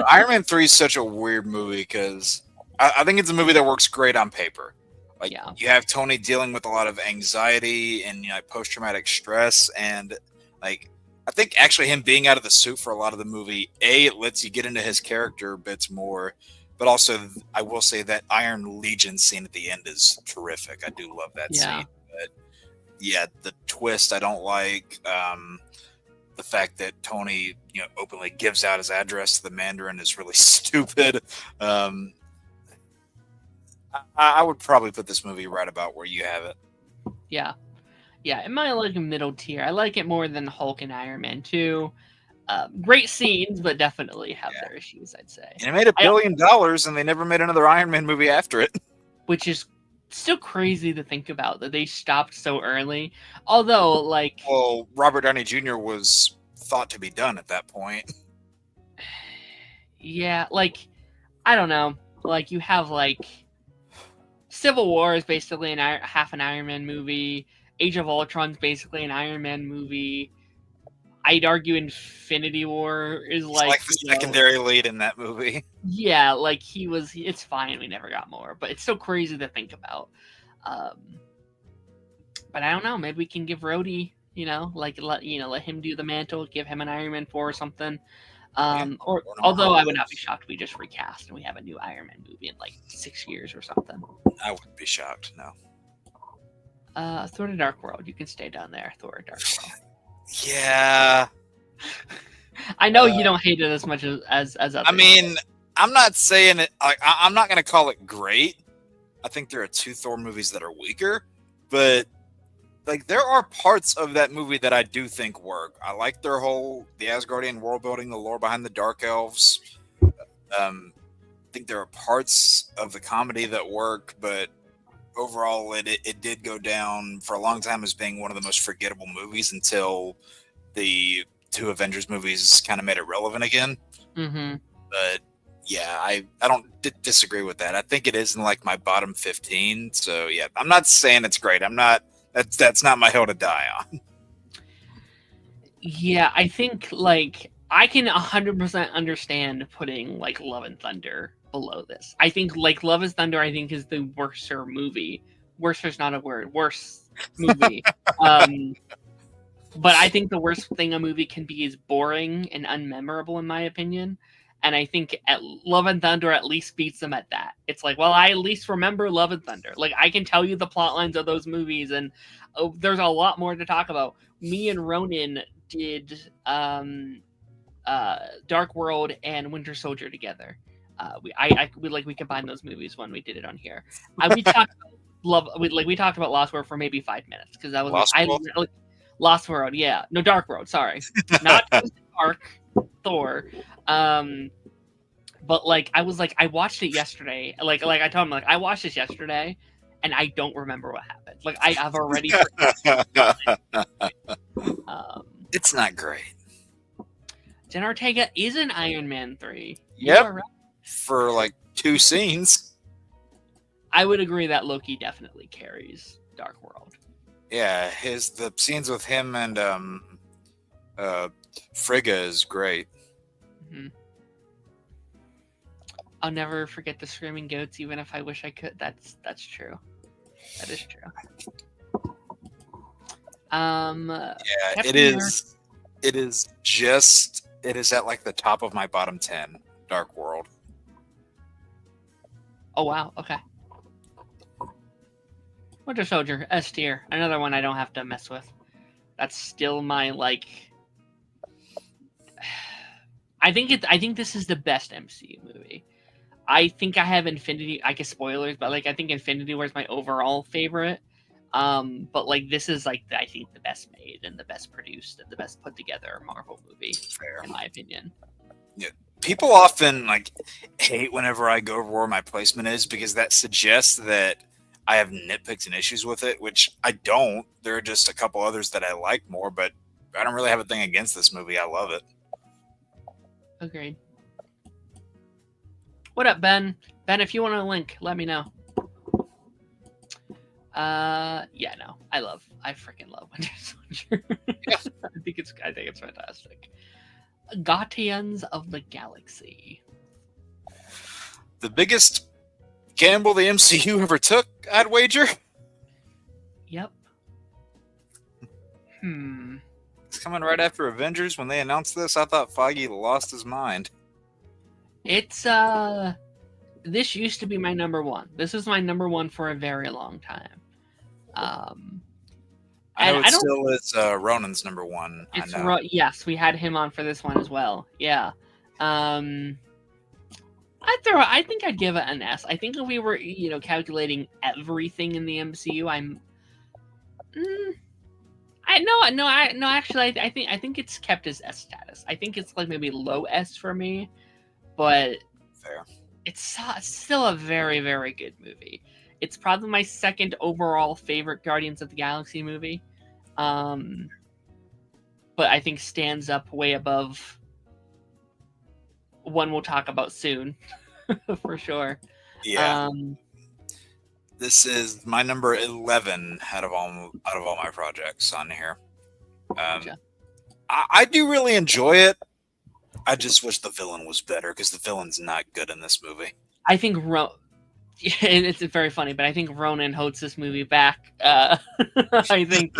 Iron Man 3 is such a weird movie because I think it's a movie that works great on paper. Like you have Tony dealing with a lot of anxiety and post-traumatic stress, and like I think actually him being out of the suit for a lot of the movie, it lets you get into his character bits more. But also, I will say that Iron Legion scene at the end is terrific. I do love that scene. But yeah, the twist I don't like. The fact that Tony, openly gives out his address to the Mandarin is really stupid. I would probably put this movie right about where you have it. Yeah, it might like a middle tier. I like it more than Hulk and Iron Man 2. Great scenes, but definitely have their issues, I'd say. And it made $1 billion, and they never made another Iron Man movie after it. Which is still crazy to think about, that they stopped so early. Although, like... Well, Robert Downey Jr. was thought to be done at that point. Yeah, like, I don't know. Like, you have, like... Civil War is basically half an Iron Man movie. Age of Ultron is basically an Iron Man movie. I'd argue Infinity War is like the secondary lead in that movie. Yeah, like it's fine. We never got more, but it's so crazy to think about. But I don't know. Maybe we can give Rhodey, let him do the mantle, give him an Iron Man 4 or something. Although I would not be shocked we just recast and we have a new Iron Man movie in like 6 years or something. I wouldn't be shocked. No. Thor: The Dark World. You can stay down there. Thor: Dark World. Yeah. I know you don't hate it as much as others. I mean, I'm not saying it. I'm not going to call it great. I think there are 2 Thor movies that are weaker, but like there are parts of that movie that I do think work. I like the Asgardian world building, the lore behind the Dark Elves. I think there are parts of the comedy that work, but overall, it did go down for a long time as being one of the most forgettable movies until the 2 Avengers movies kind of made it relevant again. Mm-hmm. But yeah, I don't disagree with that. I think it is in like my bottom 15. So yeah, I'm not saying it's great. I'm not. That's not my hill to die on. Yeah, I think like I can 100% understand putting like Love and Thunder below this. I think like Love is Thunder, I think is the worser movie. Worser's not a word. Worse movie. But I think the worst thing a movie can be is boring and unmemorable, in my opinion. And I think Love and Thunder at least beats them at that. It's like, well, I at least remember Love and Thunder. Like, I can tell you the plot lines of those movies, and there's a lot more to talk about. Me and Ronan did Dark World and Winter Soldier together. We combined those movies when we did it on here. We talked about Lost World for maybe 5 minutes because I was Lost World, yeah, no, Dark World, sorry, not Dark Thor. But like I was like I watched it yesterday. Like I told him like I watched this yesterday, and I don't remember what happened. Like I have already. It's not great. Jen Ortega is in Iron Man 3. Yep. Right. For like 2 scenes. I would agree that Loki definitely carries Dark World. Yeah, the scenes with him and Frigga is great. Mm-hmm. I'll never forget the screaming goats, even if I wish I could. That's true. That is true. Yeah, it is. It is at like the top of my bottom 10. Dark World. Oh wow. Okay. Winter Soldier, S tier. Another one I don't have to mess with. That's still my like. I think this is the best MCU movie. I think I have Infinity. I guess spoilers, but like I think Infinity War is my overall favorite. But like this is like I think the best made and the best produced and the best put together Marvel movie, in my opinion. Yeah, people often like hate whenever I go over where my placement is because that suggests that I have nitpicks and issues with it, which I don't. There are just a couple others that I like more, but I don't really have a thing against this movie. I love it. Agreed. What up, Ben? Ben, if you want a link, let me know. Yeah, no, I freaking love Winter Soldier. I think it's fantastic. Guardians of the Galaxy. The biggest gamble the MCU ever took, I'd wager. Yep. It's coming right after Avengers. When they announced this, I thought Feige lost his mind. It's this used to be my number one. This is my number one for a very long time. I know it still is Ronan's number one. Yes, we had him on for this one as well. Yeah. I think I'd give it an S. I think if we were, calculating everything in the MCU, actually, I think it's kept as S status. I think it's like maybe low S for me, but fair. It's still a very, very good movie. It's probably my second overall favorite Guardians of the Galaxy movie. But I think stands up way above one we'll talk about soon, for sure. Yeah. This is my number 11 out of all my projects on here. Gotcha. I do really enjoy it. I just wish the villain was better because the villain's not good in this movie. I think it's very funny, but I think Ronan holds this movie back. I think,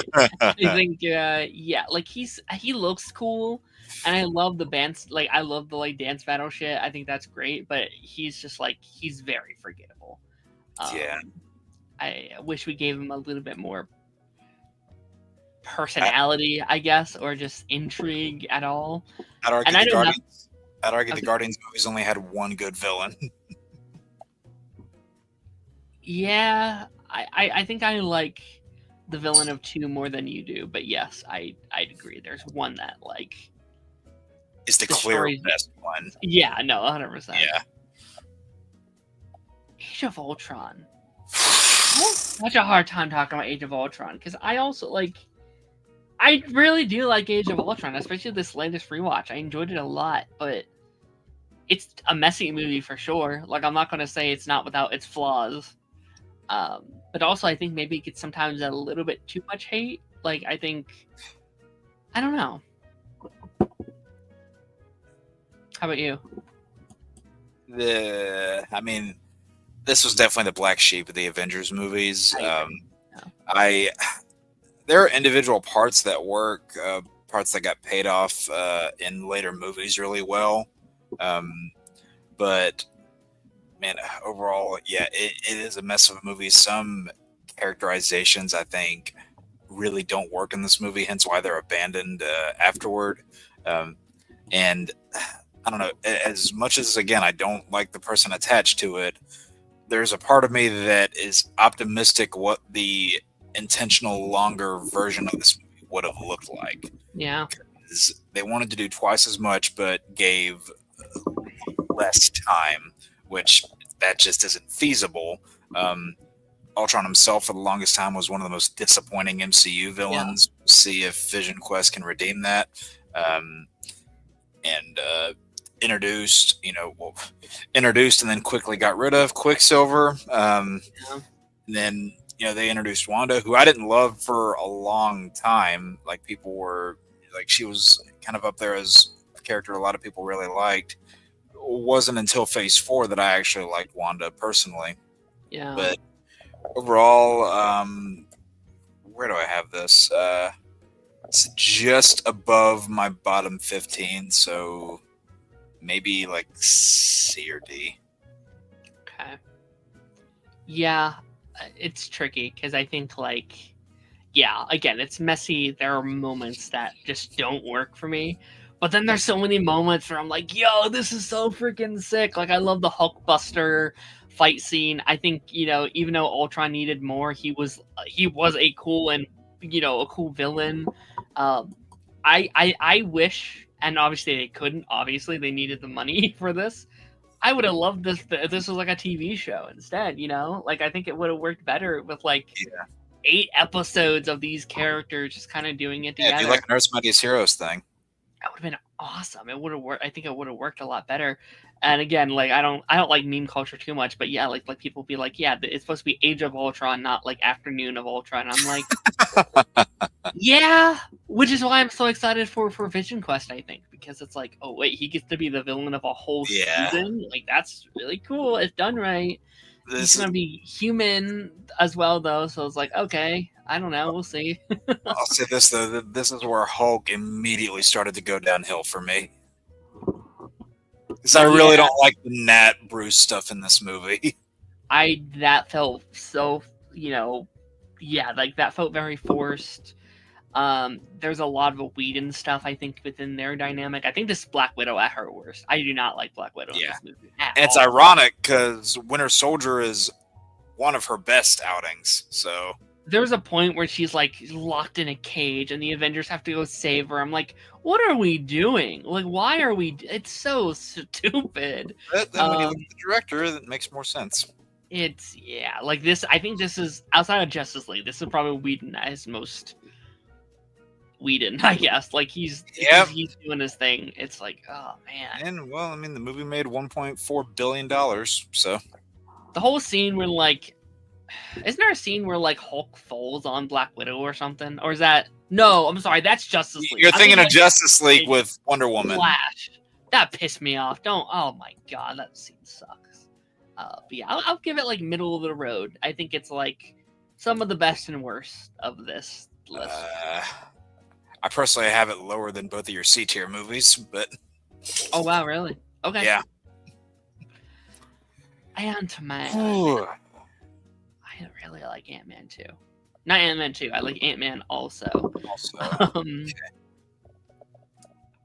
yeah, like he looks cool, and I love the bands. Like I love the dance battle shit. I think that's great, but he's just he's very forgettable. Yeah, I wish we gave him a little bit more personality, I guess, or just intrigue at all. I'd argue the Guardians I'd argue the Okay. Guardians movies only had one good villain. Yeah, I think I like the villain of 2 more than you do, but yes, I'd agree. There's one that like Is the clear destroys. best one. Yeah, no, 100%. Yeah. Age of Ultron. I have such a hard time talking about Age of Ultron because I also like. I really do like Age of Ultron, especially this latest rewatch. I enjoyed it a lot, but it's a messy movie for sure. Like, I'm not going to say it's not without its flaws. But also, I think maybe it gets sometimes a little bit too much hate. Like, I don't know. How about you? I mean, this was definitely the black sheep of the Avengers movies. There are individual parts that work, parts that got paid off in later movies really well. But man, overall, yeah, it is a mess of a movie. Some characterizations, I think, really don't work in this movie, hence why they're abandoned afterward. And I don't know, as much as, again, I don't like the person attached to it, there's a part of me that is optimistic what the intentional longer version of this movie would have looked like. Yeah. Because they wanted to do twice as much, but gave less time, which that just isn't feasible. Ultron himself, for the longest time, was one of the most disappointing MCU villains. Yeah. See if Vision Quest can redeem that. Introduced and then quickly got rid of Quicksilver. And then, they introduced Wanda, who I didn't love for a long time. Like, people were like, she was kind of up there as a character a lot of people really liked. It wasn't until Phase 4 that I actually liked Wanda personally. Yeah. But overall, where do I have this? It's just above my bottom 15, so maybe like C or D. Okay. Yeah, it's tricky because I think, like, yeah, again, it's messy. There are moments that just don't work for me. But then there's so many moments where I'm like, yo, this is so freaking sick. Like, I love the Hulkbuster fight scene. I think, even though Ultron needed more, he was a cool and, a cool villain. I wish, and obviously they couldn't, obviously they needed the money for this. I would have loved this if this was like a TV show instead, Like, I think it would have worked better with, like, 8 episodes of these characters just kind of doing it together. Yeah, do like an Earth's Mightiest Heroes thing. That would have been awesome. It would have worked. I think it would have worked a lot better. And again, like, I don't like meme culture too much, but yeah, like people be like, yeah, it's supposed to be Age of Ultron, not like Afternoon of Ultron. I'm like, yeah, which is why I'm so excited for Vision Quest. I think because it's like, oh wait, he gets to be the villain of a whole season. Like, that's really cool. It's done right. He's gonna be human as well, though. So it's like, okay, I don't know. We'll see. I'll say this though: this is where Hulk immediately started to go downhill for me. Because I really don't like the Nat Bruce stuff in this movie. That felt so, like that felt very forced. There's a lot of Whedon stuff, I think, within their dynamic. I think this Black Widow at her worst. I do not like Black Widow in this movie. And it's ironic because Winter Soldier is one of her best outings. So there's a point where she's like locked in a cage and the Avengers have to go save her. I'm like, what are we doing? Like, why are we? It's so stupid. But then when you look at the director, that makes more sense. It's like this. I think this is outside of Justice League. This is probably Whedon at his most. Whedon, I guess. Like, he's doing his thing. It's like, oh man. And well, I mean, the movie made $1.4 billion, so the whole scene where, like, isn't there a scene where, like, Hulk falls on Black Widow or something? Or is that no? I'm sorry, that's Justice League. You're thinking of Justice League with Wonder Woman. Flash. That pissed me off. Oh my god, that scene sucks. But yeah, I'll give it like middle of the road. I think it's like some of the best and worst of this list. I personally have it lower than both of your C tier movies, but oh wow, really? Okay. Yeah. Ant-Man. I really like Ant-Man too. Not Ant-Man 2. I like Ant-Man also. Okay.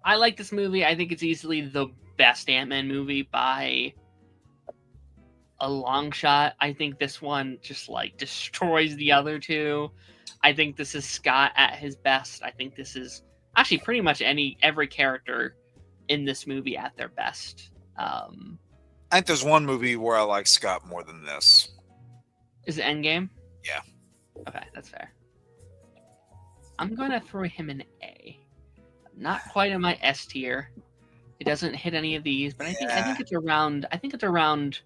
I like this movie. I think it's easily the best Ant-Man movie by a long shot. I think this one just like destroys the other two. I think this is Scott at his best. I think this is actually pretty much every character in this movie at their best. I think there's one movie where I like Scott more than this. Is it Endgame? Yeah. Okay, that's fair. I'm gonna throw him an A. Not quite in my S tier. It doesn't hit any of these, but I think it's around. I think it's around,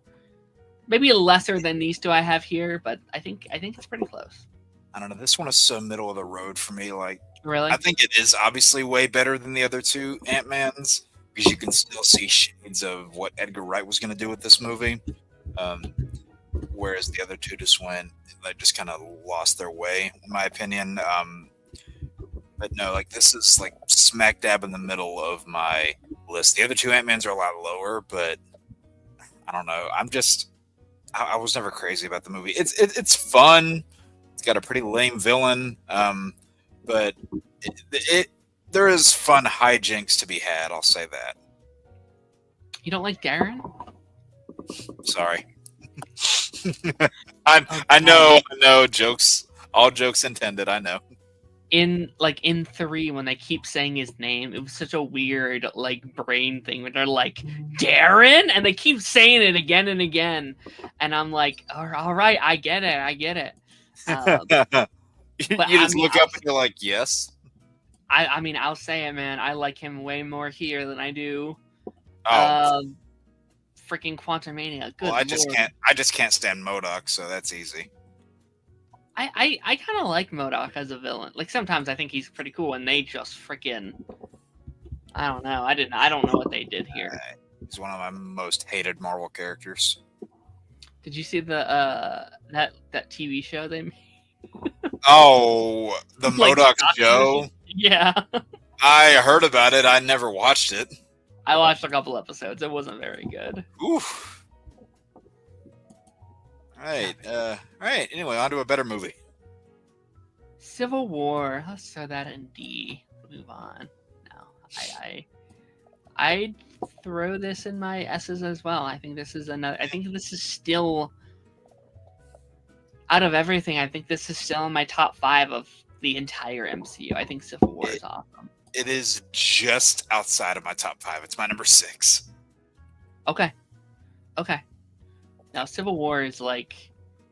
maybe lesser than these two I have here, but I think it's pretty close. I don't know. This one is so middle of the road for me. Like, really, I think it is obviously way better than the other two Ant-Mans because you can still see shades of what Edgar Wright was going to do with this movie. Whereas the other two just kind of lost their way, in my opinion. But no, like this is like smack dab in the middle of my list. The other two Ant-Mans are a lot lower, but I don't know. I was never crazy about the movie. It's fun. It's got a pretty lame villain, but there is fun hijinks to be had. I'll say that. You don't like Darren? Sorry. I know. Jokes. All jokes intended. I know. In 3, when they keep saying his name, it was such a weird like brain thing when they're like Darren, and they keep saying it again and again, and I'm like, all right, I get it. You just look up and you're like, yes. I mean, I'll say it, man. I like him way more here than I do. Freaking Quantumania. Good. Well, I just Lord. can't stand MODOK, so that's easy. I kind of like MODOK as a villain. Like sometimes I think he's pretty cool, and they just freaking, I don't know. I don't know what they did here. He's one of my most hated Marvel characters. Did you see the that TV show they made? Oh, the Like MODOK Scott show. version? Yeah. I heard about it. I never watched it. I watched a couple episodes. It wasn't very good. Oof. All right. Anyway, on to a better movie. Civil War. Let's throw that in D. Move on. No, I'd throw this in my S's as well. I think this is still, out of everything, I think this is still in my top 5 of the entire MCU. I think Civil War is awesome. It is just outside of my top 5. It's my number 6. Okay. Now, Civil War is like...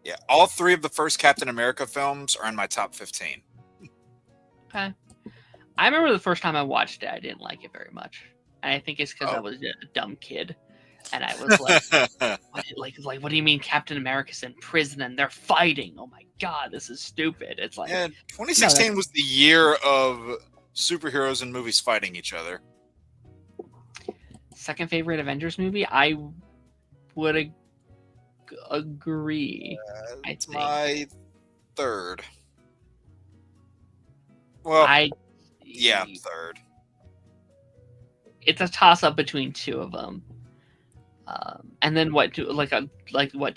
Yeah, all 3 of the first Captain America films are in my top 15. Okay. I remember the first time I watched it, I didn't like it very much. And I think it's because I was a dumb kid. And I was like, what do you mean Captain America's in prison and they're fighting? Oh my God, this is stupid. It's like... Yeah, 2016 was the year of superheroes and movies fighting each other. Second favorite Avengers movie? I would agree. It's my 3rd. Well, 3rd. It's a toss-up between 2 of them. And then what do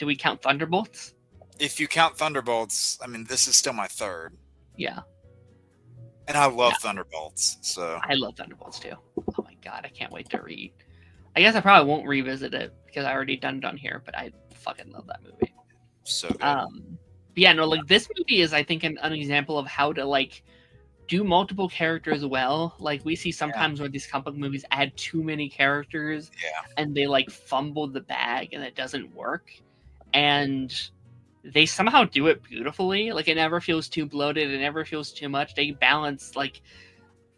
we count Thunderbolts? If you count Thunderbolts, I mean, this is still my 3rd. Yeah. And I love Thunderbolts, so... I love Thunderbolts, too. Oh my God, I can't wait to read. I guess I probably won't revisit it, because I already done here, but I fucking love that movie. So good. But yeah, no, like, this movie is, I think, an example of how to, like, do multiple characters well. Like, we see sometimes where these comic book movies add too many characters, and they, like, fumble the bag, and it doesn't work. And... they somehow do it beautifully. Like, it never feels too bloated. It never feels too much. They balance, like,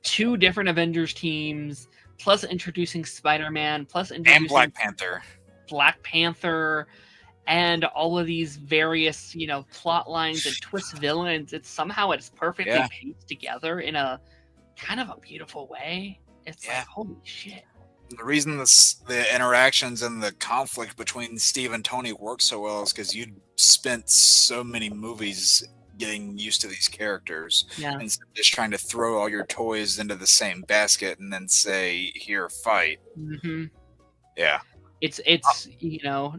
2 different Avengers teams, plus introducing Spider-Man, plus introducing... And Black Panther. And all of these various, plot lines and twist villains. It's perfectly paced together in a kind of a beautiful way. It's like, holy shit. The reason the interactions and the conflict between Steve and Tony work so well is because you spent so many movies getting used to these characters. Yeah. Instead of just trying to throw all your toys into the same basket and then say, here, fight. Mm-hmm. Yeah. It's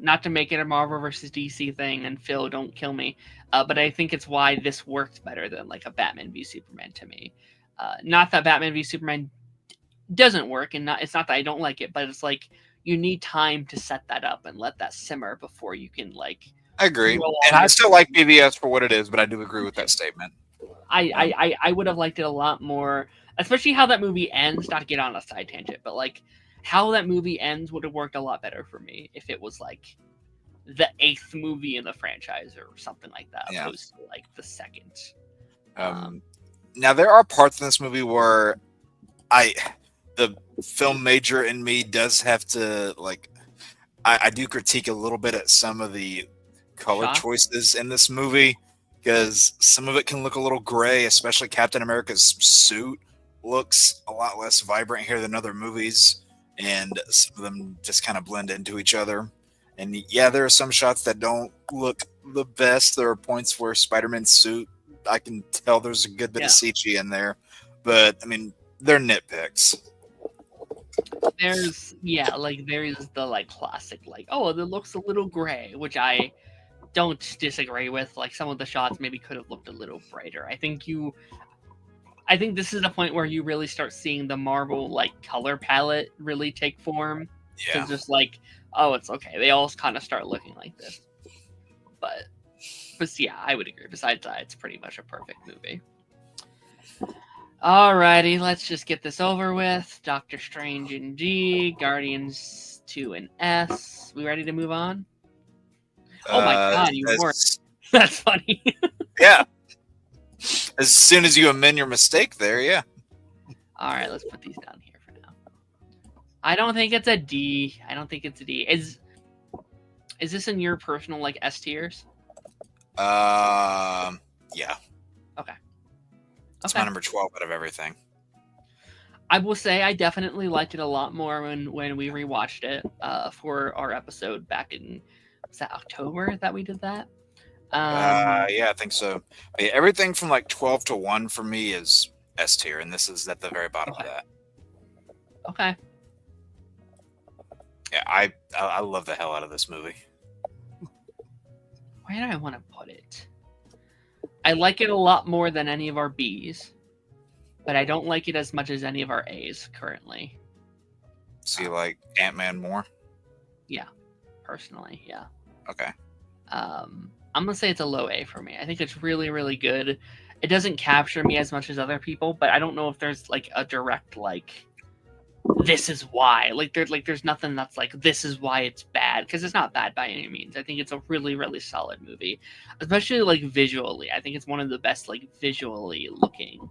not to make it a Marvel versus DC thing, and Phil, don't kill me, but I think it's why this worked better than, like, a Batman v Superman to me. Not that Batman v Superman doesn't work, and it's not that I don't like it, but it's like you need time to set that up and let that simmer before you can like. I agree, roll and on I your still like BVS for what it is, but I do agree with that statement. I would have liked it a lot more, especially how that movie ends. Not to get on a side tangent, but like how that movie ends would have worked a lot better for me if it was like the 8th movie in the franchise or something like that, opposed to like the 2nd. Now there are parts in this movie where the film major in me does have to like, I do critique a little bit at some of the color choices in this movie, because some of it can look a little gray, especially Captain America's suit looks a lot less vibrant here than other movies, and some of them just kind of blend into each other. And yeah, there are some shots that don't look the best. There are points where Spider-Man's suit, I can tell there's a good bit of CG in there, but I mean, they're nitpicks. There's the like classic like, oh, it looks a little gray, which I don't disagree with. Like some of the shots maybe could have looked a little brighter. I think this is the point where you really start seeing the Marvel like color palette really take form. Yeah. It's just like, oh, it's okay. They all kind of start looking like this. But yeah, I would agree. Besides that, it's pretty much a perfect movie. Alrighty, let's just get this over with. Doctor Strange in G, Guardians 2 in S. We ready to move on? Oh my god, you weren't. That's funny. Yeah. As soon as you amend your mistake there, yeah. Alright, let's put these down here for now. I don't think it's a D. I don't think it's a D. Is this in your personal like S tiers? Yeah. Okay. It's my number 12 out of everything. I will say I definitely liked it a lot more when we rewatched it for our episode back in, was that October that we did that? Yeah, I think so. Yeah, everything from like 12 to 1 for me is S tier, and this is at the very bottom of that. Okay. Yeah, I love the hell out of this movie. Where do I want to put it? I like it a lot more than any of our Bs, but I don't like it as much as any of our As currently. So you like Ant-Man more? Yeah, personally, yeah. Okay. I'm gonna say it's a low A for me. I think it's really, really good. It doesn't capture me as much as other people, but I don't know if there's like a direct like, this is why. Like there's nothing that's like, this is why it's bad, because it's not bad by any means. I think it's a really, really solid movie, especially like visually. I think it's one of the best like visually looking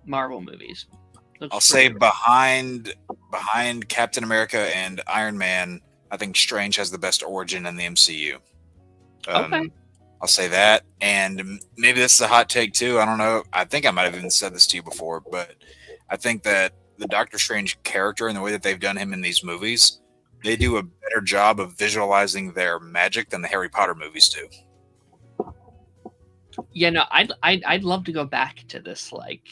Marvel movies. I'll say behind Captain America and Iron Man, I think Strange has the best origin in the MCU. Okay. I'll say that, and maybe this is a hot take too. I don't know. I think I might have even said this to you before, but I think that the Doctor Strange character and the way that they've done him in these movies, they do a better job of visualizing their magic than the Harry Potter movies do. Yeah, no, I'd love to go back to this. Like,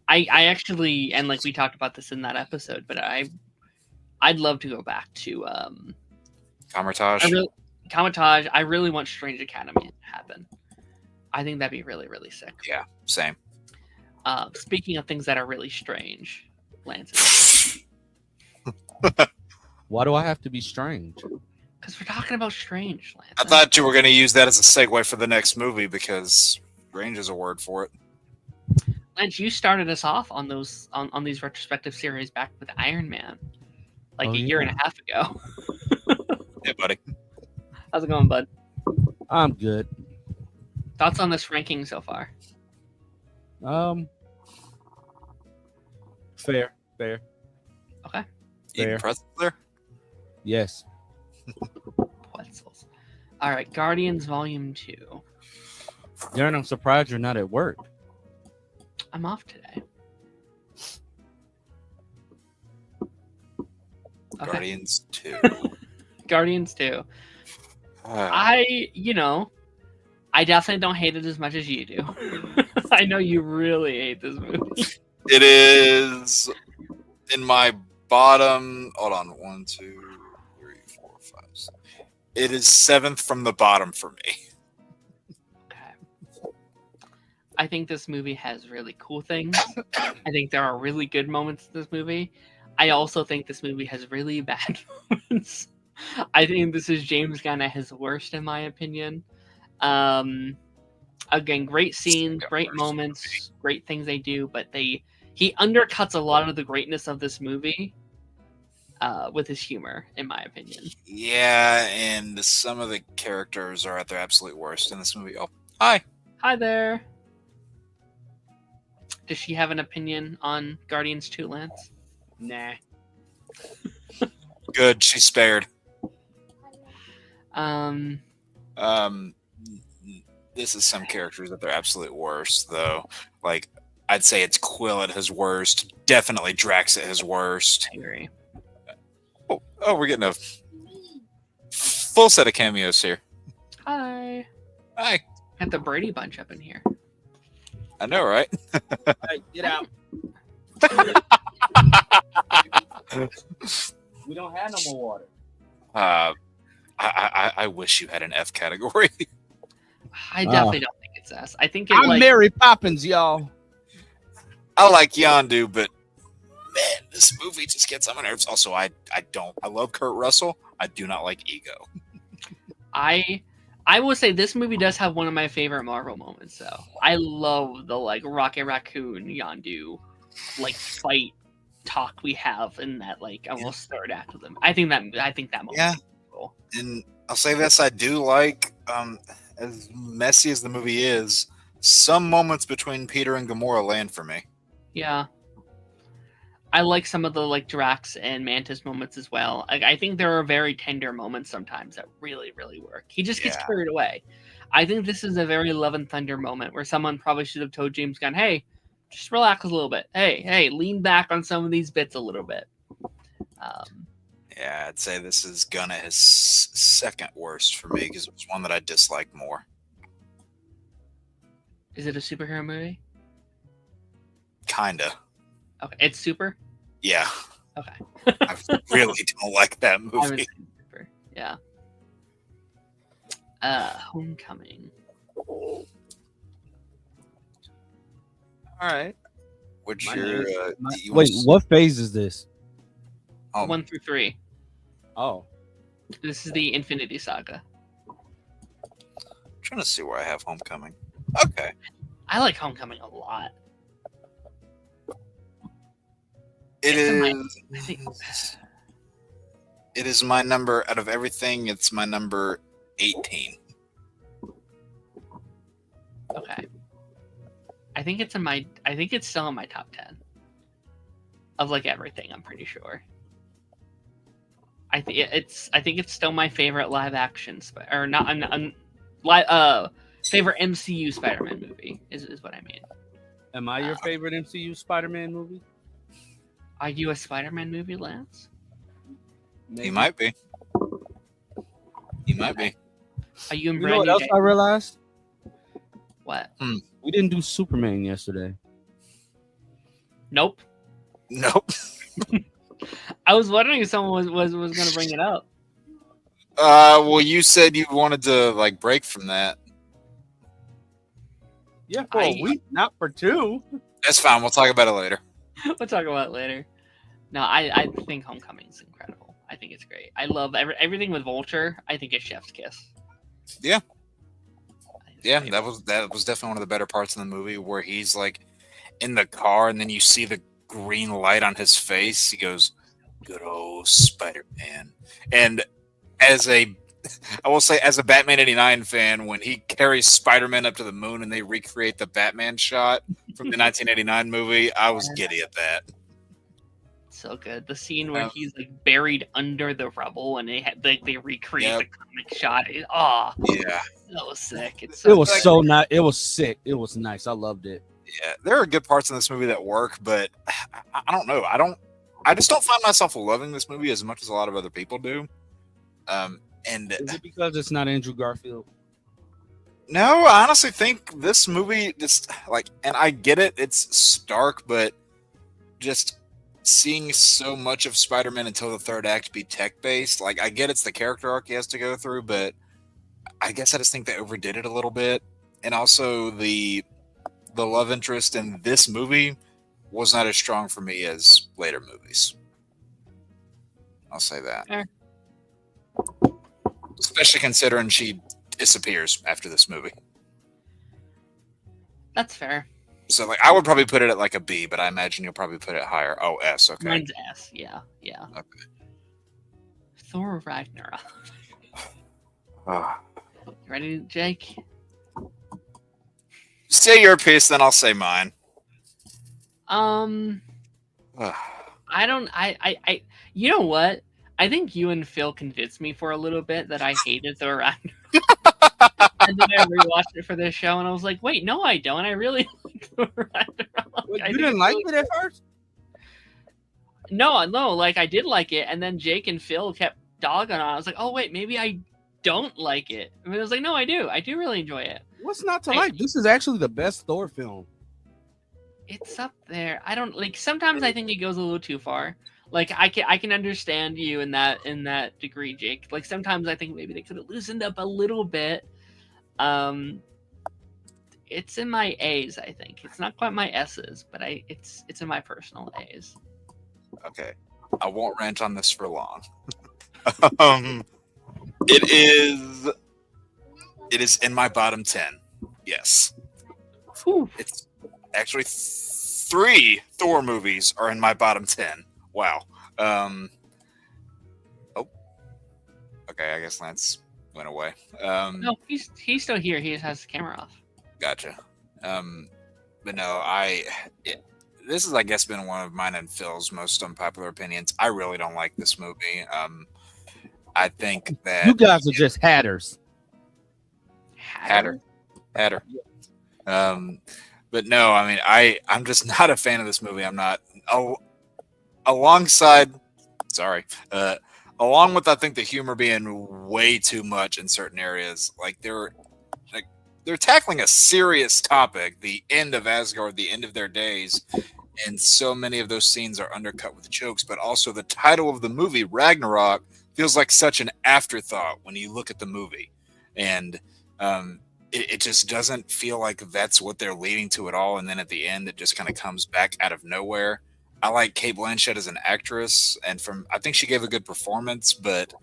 I actually, and like we talked about this in that episode, but I'd love to go back to Kamar-Taj. Kamar-Taj. I really want Strange Academy to happen. I think that'd be really, really sick. Yeah, same. Speaking of things that are really strange, Lance. Why do I have to be strange? Because we're talking about Strange, Lance. I thought you were going to use that as a segue for the next movie, because strange is a word for it. Lance, you started us off on those on these retrospective series back with Iron Man, like a year and a half ago. Yeah, buddy. How's it going, bud? I'm good. Thoughts on this ranking so far? Fair. Okay. Eating pretzels there? Yes. Pretzels. All right, Guardians Volume 2. Darren, I'm surprised you're not at work. I'm off today. Okay. Guardians 2. Guardians 2. I definitely don't hate it as much as you do. I know you really hate this movie. It is in my bottom. Hold on. 1, 2, 3, 4, 5, 6. It is 7th from the bottom for me. Okay. I think this movie has really cool things. I think there are really good moments in this movie. I also think this movie has really bad moments. I think this is James Gunn at his worst, in my opinion. Again, great scenes, great moments, great things they do, but he undercuts a lot of the greatness of this movie with his humor, in my opinion. Yeah, and some of the characters are at their absolute worst in this movie. Oh, hi. Hi there. Does she have an opinion on Guardians 2, Lance? Nah. Good, she's spared. This is some characters at their absolute worst, though. Like, I'd say it's Quill at his worst. Definitely Drax at his worst. I agree. Oh, we're getting a full set of cameos here. Hi. Hi. Got the Brady Bunch up in here. I know, right? Hey, get out. We don't have no more water. I wish you had an F category. I definitely don't think it's S. I think I'm Mary Poppins, y'all. I like Yondu, but man, this movie just gets on my nerves. Also, I love Kurt Russell. I do not like Ego. I will say this movie does have one of my favorite Marvel moments, though. I love the Rocket Raccoon Yondu fight talk we have in that almost third act of them. I think that moment. Yeah. Is cool. And I'll say this: I do like, as messy as the movie is, some moments between Peter and Gamora land for me. Yeah. I like some of the Drax and Mantis moments as well. I think there are very tender moments sometimes that really, really work. He just gets carried away. I think this is a very Love and Thunder moment where someone probably should have told James Gunn, hey, just relax a little bit. Hey, lean back on some of these bits a little bit. Yeah, I'd say this is Gunn at his second worst for me because it was one that I disliked more. Is it a superhero movie? Kinda. Okay, it's super? Yeah. Okay. I really don't like that I haven't movie. seen super. Yeah. Homecoming. All right. What's your Wait, what phase is this? 1 through 3. Oh. This is the Infinity Saga. I'm trying to see where I have Homecoming. Okay. I like Homecoming a lot. It is my number out of everything. It's my number 18. Okay. I think it's still in my top 10 of everything. I'm pretty sure. I think it's still my favorite live action favorite MCU Spider-Man movie is what I mean. Am I your favorite MCU Spider-Man movie? Are you a Spider-Man movie, Lance? Maybe. He might be. He might be. Are you in You know what else I realized? What? We didn't do Superman yesterday. Nope. Nope. I was wondering if someone was going to bring it up. Well, you said you wanted to break from that. Yeah, for a week, not for 2. That's fine. We'll talk about it later. We'll talk about it later. No, I think Homecoming is incredible. I think it's great. I love everything with Vulture. I think it's chef's kiss. Yeah. Yeah, that was definitely one of the better parts of the movie where he's in the car and then you see the green light on his face. He goes, "Good old Spider-Man." And I will say, as a Batman '89 fan, when he carries Spider-Man up to the moon and they recreate the Batman shot from the 1989 movie, I was giddy at that. So good. The scene where he's buried under the rubble and they recreate the comic shot. Yeah, that was sick. It was so nice. It was sick. It was nice. I loved it. Yeah, there are good parts in this movie that work, but I don't know. I just don't find myself loving this movie as much as a lot of other people do. And is it because it's not Andrew Garfield? No, I honestly think this movie just and I get it, it's stark, but just seeing so much of Spider-Man until the third act be tech-based, I get it's the character arc he has to go through, but I guess I just think they overdid it a little bit. And also the the love interest in this movie was not as strong for me as later movies. I'll say that. Fair. Especially considering she disappears after this movie. That's fair. So, like, I would probably put it at like a B, but I imagine you'll probably put it higher. Oh, S. Okay. Mine's S. Yeah. Okay. Thor Ragnarok. Ah. You ready, Jake? Say your piece, then I'll say mine. I don't. You know what? I think you and Phil convinced me for a little bit that I hated Thor Ragnarok. And then I rewatched it for this show, and I was like, "Wait, no, I don't. I really like Thor Ragnarok." Wait, you didn't like it at first? No, like I did like it, and then Jake and Phil kept dogging on it. I was like, "Oh wait, maybe I don't like it." I mean, I was like, "No, I do. I do really enjoy it." What's not to like? This is actually the best Thor film. It's up there. I don't like. Sometimes I think it goes a little too far. Like I can understand you in that degree, Jake. Like sometimes I think maybe they could have loosened up a little bit. It's in my A's. I think it's not quite my S's, but it's in my personal A's. Okay, I won't rant on this for long. It is in my bottom 10. Yes. Whew. It's actually 3 Thor movies are in my bottom 10. Wow. Oh. Okay, I guess Lance went away. No, he's still here. He just has the camera off. Gotcha. But no, this has, I guess, been one of mine and Phil's most unpopular opinions. I really don't like this movie. I think that You guys are just hatters. Hatter. But no, I mean, I'm just not a fan of this movie. I'm not. Along with, I think, the humor being way too much in certain areas. Like they're tackling a serious topic, the end of Asgard, the end of their days, and so many of those scenes are undercut with jokes. But also, the title of the movie, Ragnarok, feels like such an afterthought when you look at the movie, and it just doesn't feel like that's what they're leading to at all. And then at the end, it just kind of comes back out of nowhere. I like Cate Blanchett as an actress, and I think she gave a good performance, but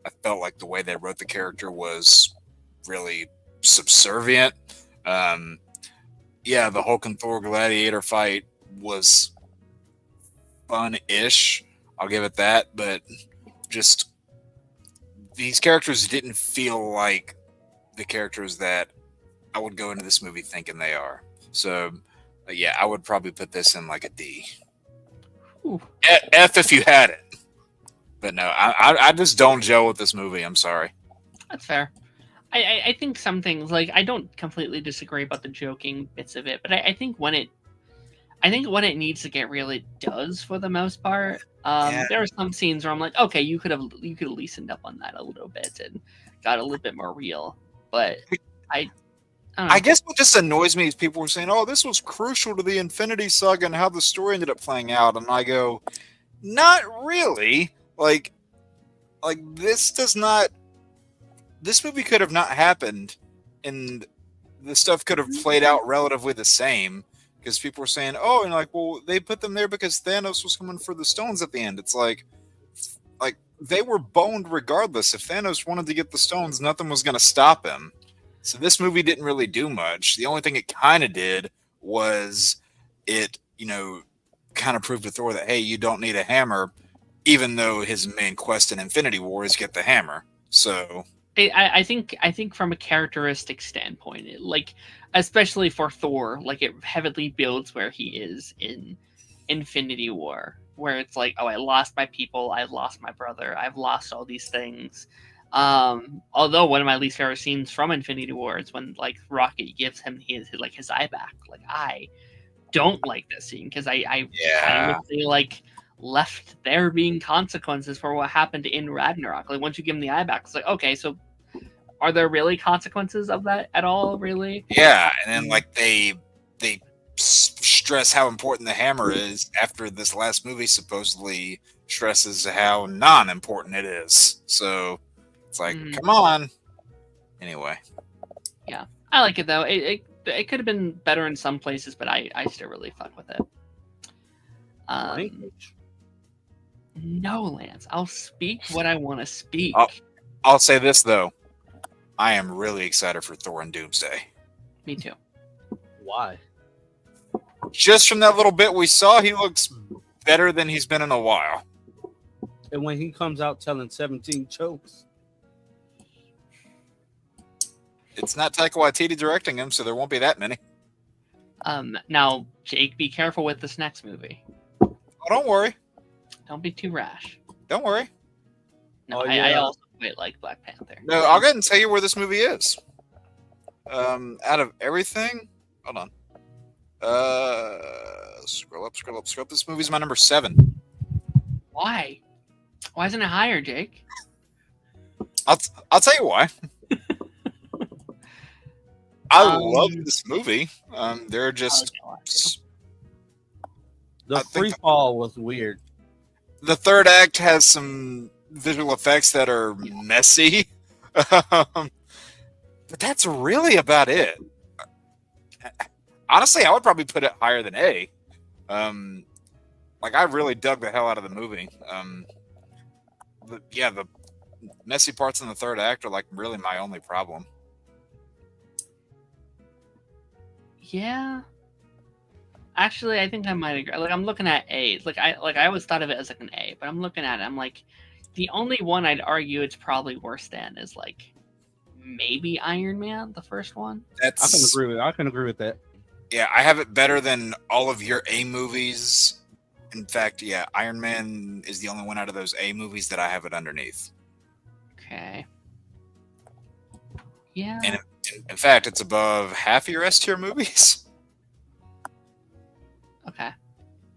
I felt like the way they wrote the character was really subservient. The Hulk and Thor Gladiator fight was fun-ish. I'll give it that, but just these characters didn't feel like the characters that I would go into this movie thinking they are. So, yeah, I would probably put this in like a D. Ooh. F if you had it. But no, I just don't gel with this movie. I'm sorry. That's fair. I think some things, like, I don't completely disagree about the joking bits of it, but I think when it needs to get real, it does for the most part. There are some scenes where I'm like, okay, you could have loosened up on that a little bit and got a little bit more real. But I don't know. I guess what just annoys me is people were saying, "Oh, this was crucial to the Infinity Saga and how the story ended up playing out," and I go, "Not really. Like this does not. This movie could have not happened, and the stuff could have played out relatively the same." Because people were saying, "Oh," and like, well, they put them there because Thanos was coming for the stones at the end. It's like they were boned regardless. If Thanos wanted to get the stones, nothing was going to stop him. So this movie didn't really do much. The only thing it kind of did was it, kind of proved to Thor that, hey, you don't need a hammer, even though his main quest in Infinity War is get the hammer. So I think from a characteristic standpoint, especially for Thor, like it heavily builds where he is in Infinity War, where it's like, oh, I lost my people, I've lost my brother, I've lost all these things. Although one of my least favorite scenes from Infinity War is when like Rocket gives him his eye back. Like I don't like this scene because I feel like left there being consequences for what happened in Ragnarok. Like once you give him the eye back, it's like, okay, so are there really consequences of that at all? Really? Yeah, and then like they stress how important the hammer is after this last movie supposedly stresses how non-important it is. So it's like, come on. Anyway. Yeah, I like it though. it could have been better in some places, but I still really fuck with it. No, Lance, I'll speak what I want to speak. I'll say this though, I am really excited for Thor and Doomsday. Me too. Why? Just from that little bit we saw, he looks better than he's been in a while. And when he comes out telling 17 jokes. It's not Taika Waititi directing him, so there won't be that many. Now, Jake, be careful with this next movie. Oh, don't worry. Don't be too rash. Don't worry. No, I also quite like Black Panther. No, I'll go ahead and tell you where this movie is. Out of everything, hold on. Scroll up. This movie's my number 7. Why? Why isn't it higher, Jake? I'll tell you why. I love this movie. They're just the free fall was weird. The third act has some visual effects that are messy, but that's really about it. Honestly, I would probably put it higher than A. Like I really dug the hell out of the movie. The messy parts in the third act are like really my only problem. Yeah. Actually, I think I might agree. Like I'm looking at A's. Like I always thought of it as like an A, but I'm looking at it. I'm like, the only one I'd argue it's probably worse than is like maybe Iron Man, the first one. I can agree with that. Yeah, I have it better than all of your A movies. In fact, yeah, Iron Man is the only one out of those A movies that I have it underneath. Okay. Yeah. And in fact, it's above half your S tier movies. Okay.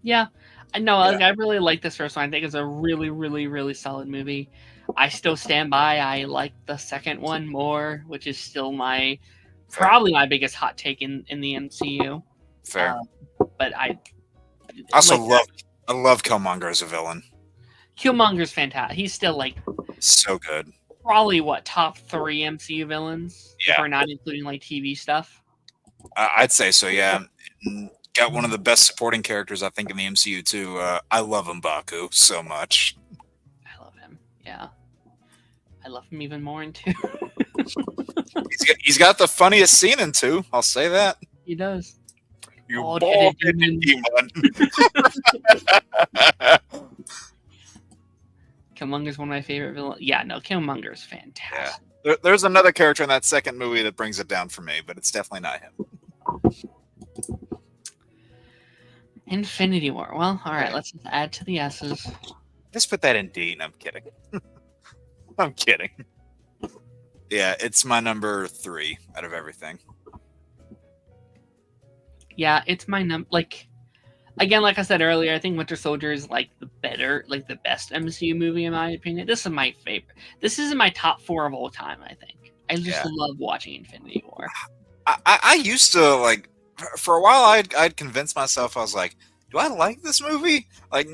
Yeah. I know. Like, I really like this first one. I think it's a really, really, really solid movie. I still stand by. I like the second one more, which is still probably my biggest hot take in the MCU. Fair. But I also love Killmonger as a villain. Killmonger's fantastic. He's still like so good. Probably top 3 MCU villains. Yeah. If we're not including like TV stuff. I'd say so. Yeah. Got one of the best supporting characters I think in the MCU too. I love M'Baku so much. I love him. Yeah. I love him even more in 2. He's got the funniest scene in 2. I'll say that. He does. You bald-headed demon. Killmonger's one of my favorite villains. Yeah, no, Killmonger's fantastic. Yeah. There's another character in that second movie that brings it down for me, but it's definitely not him. Infinity War. Well, all right, let's add to the S's. Just put that in D. No, I'm kidding. I'm kidding. Yeah, it's my number 3 out of everything. Yeah, it's my again, like I said earlier, I think Winter Soldier is like the best MCU movie in my opinion. This is my favorite. This is in my top 4 of all time, I think. I just love watching Infinity War. I used to for a while I'd convince myself, I was like, do I like this movie? Like,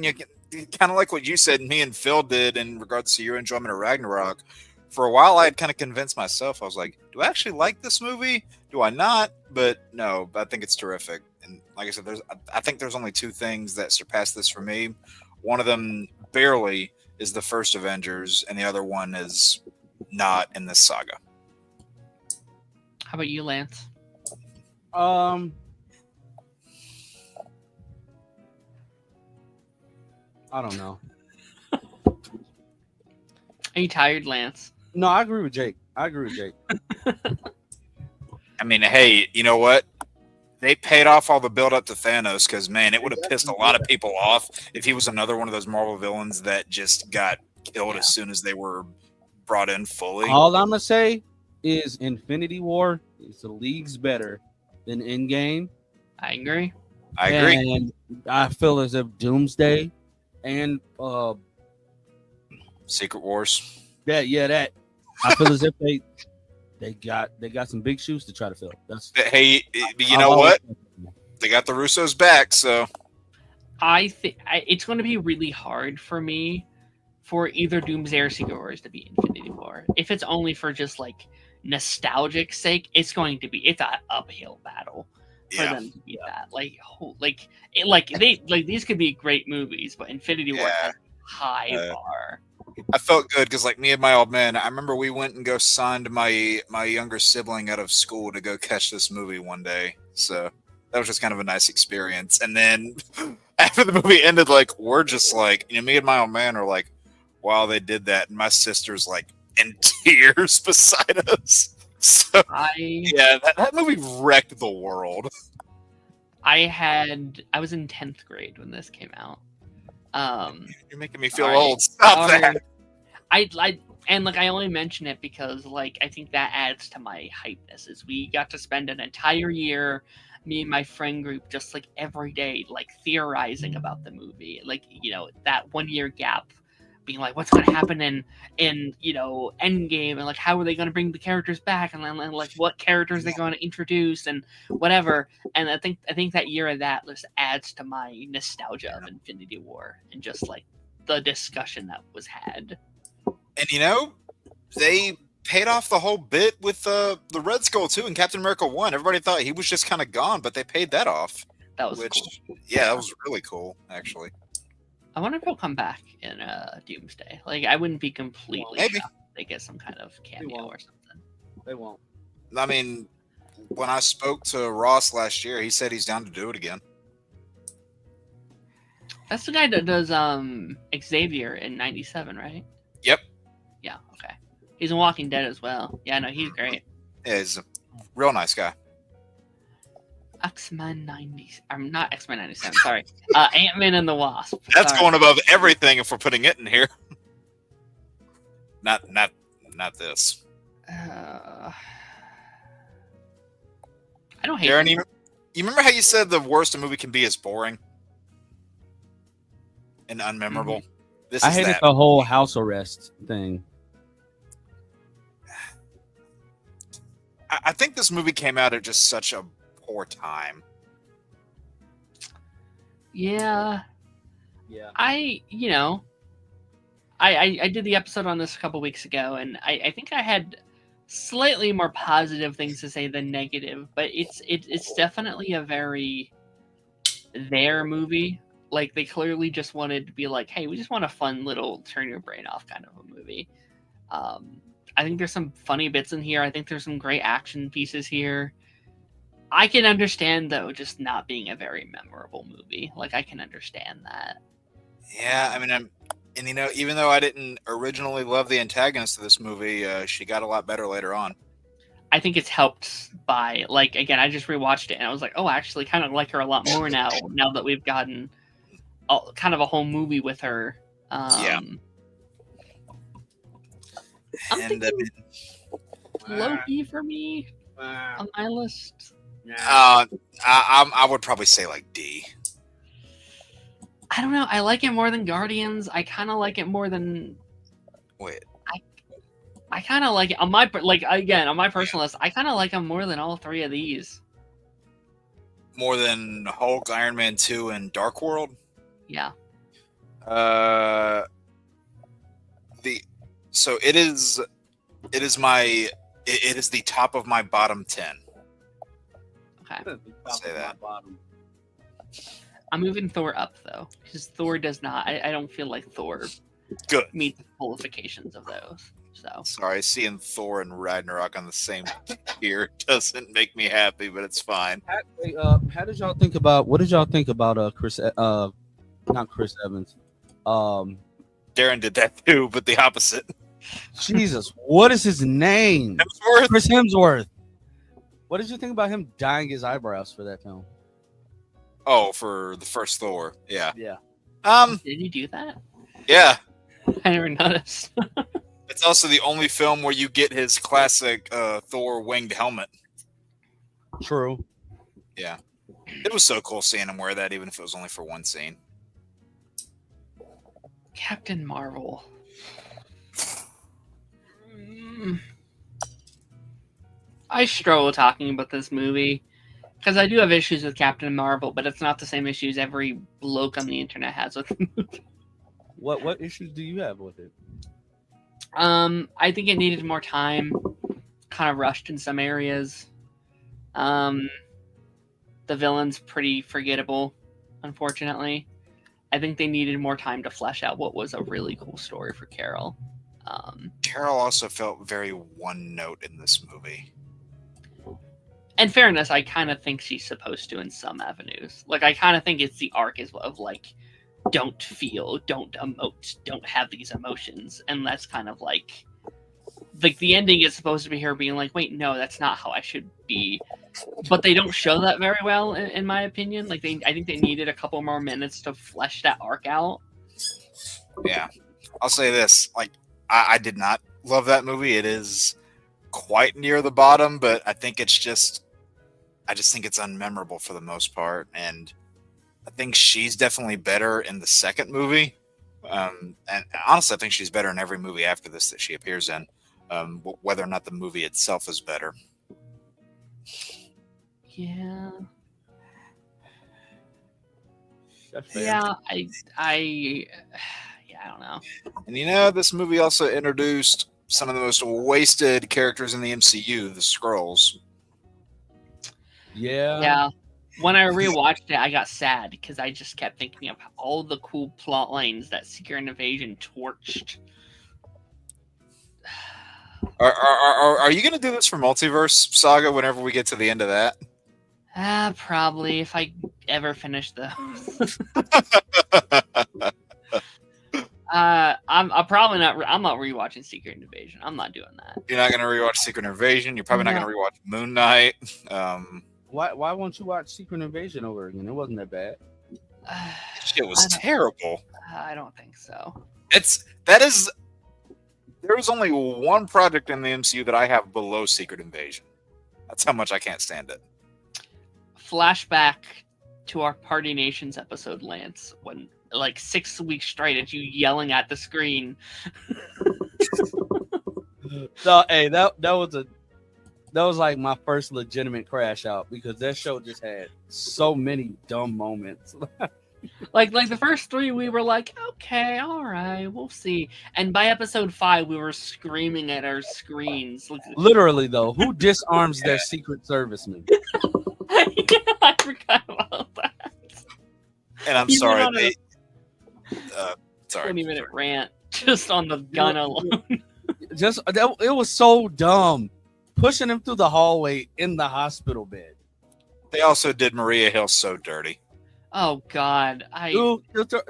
kind of like what you said me and Phil did in regards to your enjoyment of Ragnarok. For a while I'd kind of convinced myself, I was like, do I actually like this movie? Do I not? But no, I think it's terrific. And like I said, I think there's only 2 things that surpass this for me. One of them barely is the first Avengers, and the other one is not in this saga. How about you, Lance? I don't know. Are you tired, Lance? No, I agree with Jake. I mean, hey, you know what? They paid off all the build up to Thanos because, man, it would have pissed a lot of people off if he was another one of those Marvel villains that just got killed as soon as they were brought in fully. All I'm going to say is Infinity War is the leagues better than Endgame. I agree. And I feel as if Doomsday and Secret Wars. That. I feel as if they got some big shoes to try to fill. Hey, you know what? They got the Russos back, so I think it's going to be really hard for me for either Doomsday or Secret Wars to be Infinity War. If it's only for just like nostalgic sake, it's an uphill battle for them to beat that. These could be great movies, but Infinity War has a high bar. I felt good because, like, me and my old man, I remember we went and signed my younger sibling out of school to go catch this movie one day. So that was just kind of a nice experience. And then after the movie ended, like, we're just like, me and my old man are like, wow, they did that. And my sister's like in tears beside us. So that movie wrecked the world. I was in 10th grade when this came out. You're making me feel old. Stop that. I only mention it because, like, I think that adds to my hypeness. Is we got to spend an entire year, me and my friend group, just like every day, like theorizing about the movie. Like, that 1 year gap, being like, what's going to happen in Endgame, and like how are they going to bring the characters back, and then like what characters they're going to introduce and whatever. And I think that year of that just adds to my nostalgia of Infinity War and just like the discussion that was had. And they paid off the whole bit with the Red Skull too in Captain America 1. Everybody thought he was just kind of gone, but they paid that off. That was cool. Yeah, that was really cool, actually. I wonder if he'll come back in Doomsday. Like, I wouldn't be completely shocked if they get some kind of cameo or something. They won't. I mean, when I spoke to Ross last year, he said he's down to do it again. That's the guy that does Xavier in 97, right? Yep. Yeah, okay. He's in Walking Dead as well. Yeah, no, he's great. Yeah, he's a real nice guy. X-Men 90s. I'm not X-Men 97, sorry. Ant-Man and the Wasp. That's going above everything if we're putting it in here. Not this. I don't hate Darren, it. you remember how you said the worst a movie can be is boring and unmemorable? Mm-hmm. I hated the whole house arrest thing. I think this movie came out at just such a poor time. Yeah. I did the episode on this a couple weeks ago, and I think I had slightly more positive things to say than negative, but it's definitely a very their movie. Like, they clearly just wanted to be like, hey, we just want a fun little turn your brain off kind of a movie. I think there's some funny bits in here. I think there's some great action pieces here. I can understand, though, just not being a very memorable movie. Like, I can understand that. Yeah, I mean, even though I didn't originally love the antagonist of this movie, she got a lot better later on. I think it's helped by, like, again, I just rewatched it and I was like, oh, I actually kind of like her a lot more now that we've gotten kind of a whole movie with her. Yeah. I'm thinking Loki for me on my list. I would probably say like D. I don't know. I like it more than Guardians. I kind of like it more than. Wait. I kind of like it on my personal list. I kind of like them more than all three of these. More than Hulk, Iron Man 2, and Dark World. Yeah. So it is the top of my bottom 10. Okay. Say that. I'm moving Thor up though, because Thor does not. I don't feel like Thor meets the qualifications of those. So sorry, seeing Thor and Ragnarok on the same tier doesn't make me happy, but it's fine. How did y'all think about? What did y'all think about not Chris Evans? Darren did that too, but the opposite. Jesus, what is his name? Hemsworth? Chris Hemsworth. What did you think about him dyeing his eyebrows for that film? Oh, for the first Thor, yeah. Yeah. Did he do that? Yeah. I never noticed. It's also the only film where you get his classic Thor winged helmet. True. Yeah. It was so cool seeing him wear that, even if it was only for one scene. Captain Marvel. I struggle talking about this movie because I do have issues with Captain Marvel, but it's not the same issues every bloke on the internet has with the movie. What issues do you have with it? I think it needed more time kind of rushed in some areas. The villain's pretty forgettable, unfortunately. I think they needed more time to flesh out what was a really cool story for Carol. Carol also felt very one note in this movie. In fairness, I kind of think she's supposed to in some avenues. Like, I kind of think it's the arc of like, don't feel, don't emote, don't have these emotions. And that's kind of like the ending is supposed to be her being like, wait, no, that's not how I should be. But they don't show that very well, in my opinion. Like, I think they needed a couple more minutes to flesh that arc out. Yeah. I'll say this. Like, I did not love that movie. It is quite near the bottom, but I think I just think it's unmemorable for the most part. And I think she's definitely better in the second movie. And honestly, I think she's better in every movie after this that she appears in. Whether or not the movie itself is better. Yeah. That's fair. Yeah, I don't know. And you know, this movie also introduced some of the most wasted characters in the MCU, the Skrulls. Yeah. Yeah. When I rewatched it, I got sad because I just kept thinking of all the cool plot lines that Secret Invasion torched. Are you going to do this for Multiverse Saga whenever we get to the end of that? Probably, if I ever finish those. I'm probably not. I'm not rewatching Secret Invasion. I'm not doing that. You're not going to rewatch Secret Invasion. You're probably not going to rewatch Moon Knight. Why won't you watch Secret Invasion over again? It wasn't that bad. Shit was terrible. I don't think so. There is only one project in the MCU that I have below Secret Invasion. That's how much I can't stand it. Flashback to our Party Nations episode, Lance, when like 6 weeks straight at you yelling at the screen. So, hey, that was like my first legitimate crash out because that show just had so many dumb moments. like the first 3, we were like, okay, all right, we'll see. And by episode 5, we were screaming at our screens. Literally, though, who disarms their Secret Servicemen? Yeah, I forgot about that. And I'm Even sorry. on a Sorry. 20-minute rant just on the gun alone. It was so dumb. Pushing him through the hallway in the hospital bed. They also did Maria Hill so dirty. Oh God,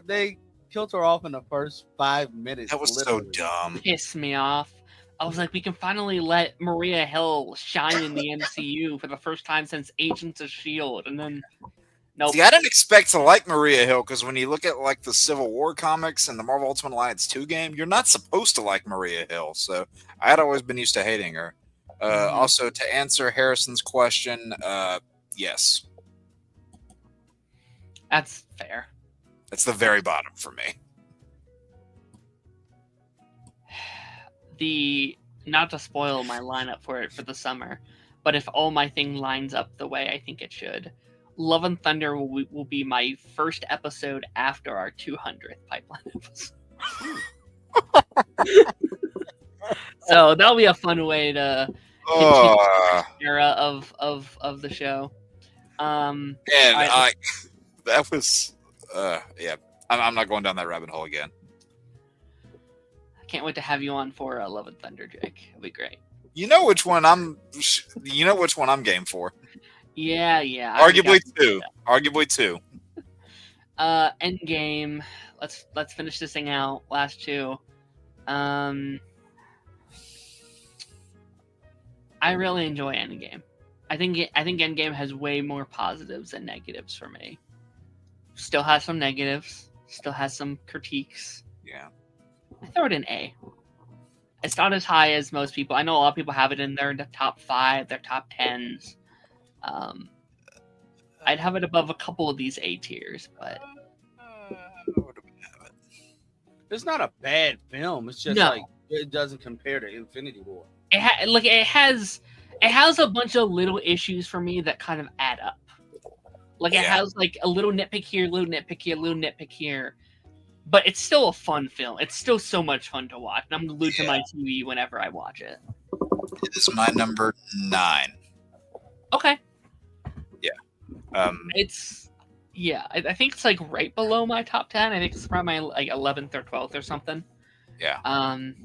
They killed her off in the first 5 minutes. That was literally. so dumb. Pissed me off. I was like, we can finally let Maria Hill shine in the MCU for the first time since Agents of S.H.I.E.L.D. And then, nope. See, I didn't expect to like Maria Hill because when you look at like the Civil War comics and the Marvel Ultimate Alliance 2 game, you're not supposed to like Maria Hill. So I had always been used to hating her. Also, to answer Harrison's question, yes. That's fair. That's the very bottom for me. Not to spoil my lineup for it for the summer, but if all my thing lines up the way I think it should, Love and Thunder will be my first episode after our 200th pipeline episode. So that'll be a fun way to continue the era of the show. And that was yeah. I'm not going down that rabbit hole again. I can't wait to have you on for Love and Thunder, Jake. It'll be great. You know which one I'm game for. Yeah. Arguably two. Endgame. Let's finish this thing out. Last 2. I really enjoy Endgame. I think Endgame has way more positives than negatives for me. Still has some negatives. Still has some critiques. Yeah. I throw it in A. It's not as high as most people. I know a lot of people have it in their top 5, their top 10s. I'd have it above a couple of these A tiers, but it's not a bad film. It's just like it doesn't compare to Infinity War. It has a bunch of little issues for me that kind of add up. Like it has like a little nitpick here, little nitpick here, little nitpick here. But it's still a fun film. It's still so much fun to watch. And I'm glued to my TV whenever I watch it. It is my number 9. Okay. Yeah. It's I think it's like right below my top 10. I think it's probably my like 11th or 12th or something. Yeah. Um,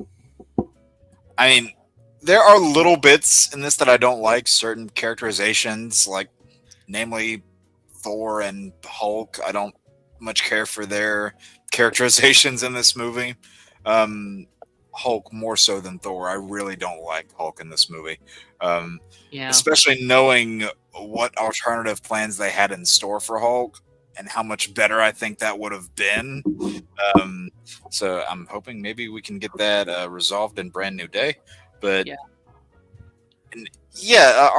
I mean, there are little bits in this that I don't like. Certain characterizations, like namely Thor and Hulk, I don't much care for their characterizations in this movie. Hulk more so than Thor. I really don't like Hulk in this movie. yeah. Especially knowing what alternative plans they had in store for Hulk and how much better I think that would have been. So I'm hoping maybe we can get that resolved in Brand New Day. But are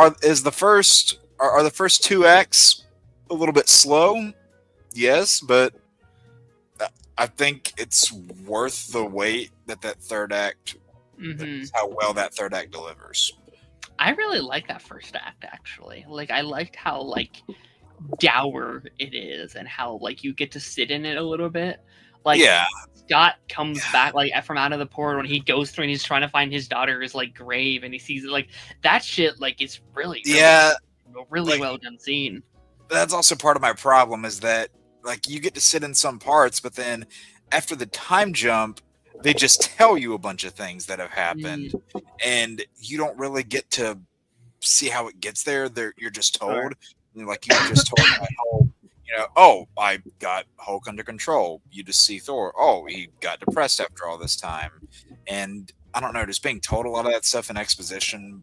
the first 2 acts a little bit slow? Yes, but I think it's worth the wait that third act, how well that third act delivers. I really like that first act, actually. Like, I liked how, like, dour it is and how, like, you get to sit in it a little bit. Like, Scott comes back, like, from out of the port when he goes through and he's trying to find his daughter's, like, grave, and he sees it, like, that shit, like, is really really well done scene. That's also part of my problem is that, like, you get to sit in some parts, but then after the time jump, they just tell you a bunch of things that have happened, and you don't really get to see how it gets there. You're just told, like you were just told by Hulk, oh, I got Hulk under control. You just see Thor. Oh, he got depressed after all this time, and I don't know, just being told a lot of that stuff in exposition.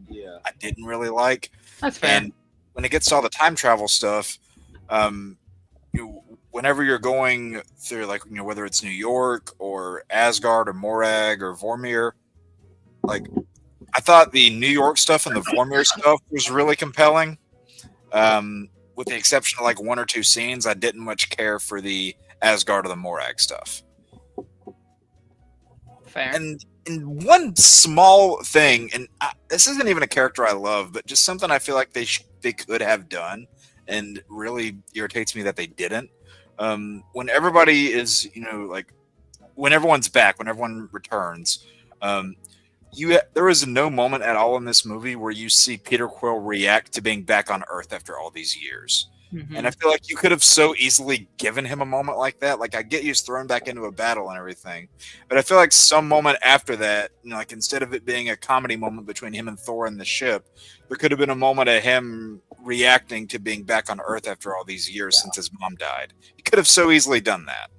Yeah, I didn't really like. That's fair. And when it gets to all the time travel stuff, whenever you're going through, like, whether it's New York or Asgard or Morag or Vormir, like, I thought the New York stuff and the Vormir stuff was really compelling. With the exception of like 1 or 2 scenes, I didn't much care for the Asgard or the Morag stuff. Fair. And one small thing, and this isn't even a character I love, but just something I feel like they could have done, and really irritates me that they didn't. When everybody is, like, when everyone's back, when everyone returns, there is no moment at all in this movie where you see Peter Quill react to being back on Earth after all these years. And I feel like you could have so easily given him a moment like that. Like, I get he's thrown back into a battle and everything, but I feel like some moment after that, like, instead of it being a comedy moment between him and Thor and the ship, there could have been a moment of him reacting to being back on Earth after all these years since his mom died. He could have so easily done that.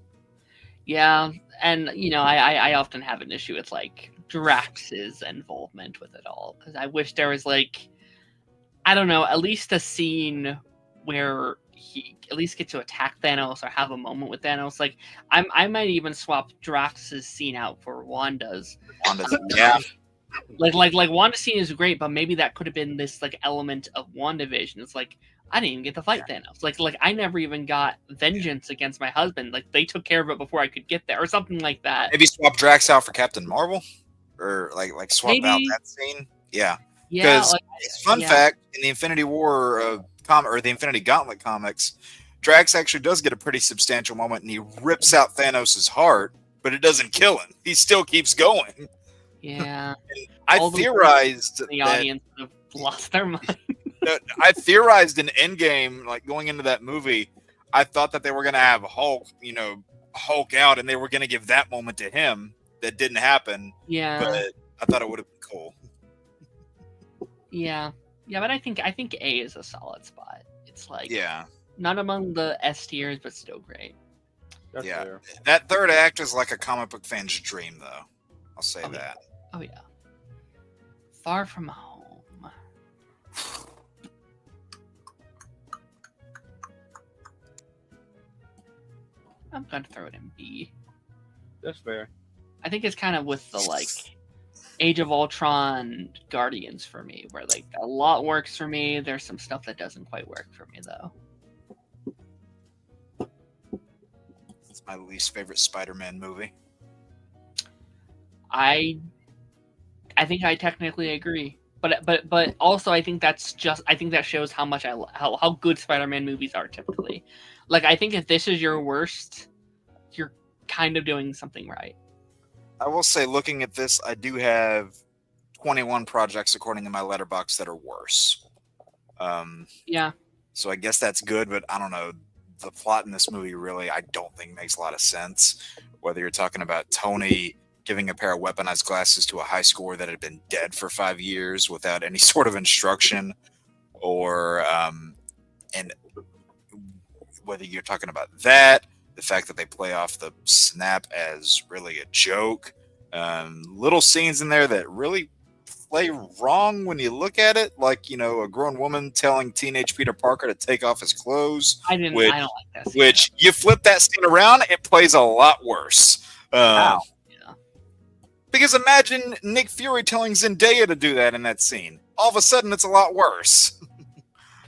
Yeah, and I often have an issue with like Drax's involvement with it all, because I wish there was, like, I don't know, at least a scene where he at least get to attack Thanos or have a moment with Thanos. Like, I might even swap Drax's scene out for Wanda's. Yeah. Like Wanda's scene is great, but maybe that could have been this, like, element of WandaVision. It's like, I didn't even get to fight Thanos. Like I never even got vengeance against my husband. Like, they took care of it before I could get there, or something like that. Maybe swap Drax out for Captain Marvel, or like swap out that scene. Yeah. Because fun fact, in the Infinity War or the Infinity Gauntlet comics, Drax actually does get a pretty substantial moment, and he rips out Thanos' heart, but it doesn't kill him. He still keeps going. Yeah. I theorized the audience would have lost their mind. I theorized in Endgame, like, going into that movie, I thought that they were going to have Hulk, Hulk out, and they were going to give that moment to him. That didn't happen. Yeah. But I thought it would have been cool. Yeah. Yeah, but I think A is a solid spot. It's like, not among the S tiers, but still great. That's fair. That third act is like a comic book fan's dream, though. I'll say that. Oh yeah. Far From Home. I'm gonna throw it in B. That's fair. I think it's kind of with the, like, Age of Ultron Guardians for me, where, like, a lot works for me. There's some stuff that doesn't quite work for me, though. It's my least favorite Spider-Man movie. I think I technically agree, but also I think that shows how much how good Spider-Man movies are typically. Like, I think if this is your worst, you're kind of doing something right. I will say, looking at this, I do have 21 projects according to my letterbox that are worse. Yeah. So I guess that's good, but I don't know. The plot in this movie really, I don't think makes a lot of sense. Whether you're talking about Tony giving a pair of weaponized glasses to a high schooler that had been dead for 5 years without any sort of instruction, or and whether you're talking about that, the fact that they play off the snap as really a joke, little scenes in there that really play wrong when you look at it, like, you know, a grown woman telling teenage Peter Parker to take off his clothes. I don't like that scene. Which you flip that scene around, it plays a lot worse. Wow. Yeah. Because imagine Nick Fury telling Zendaya to do that in that scene. All of a sudden, it's a lot worse.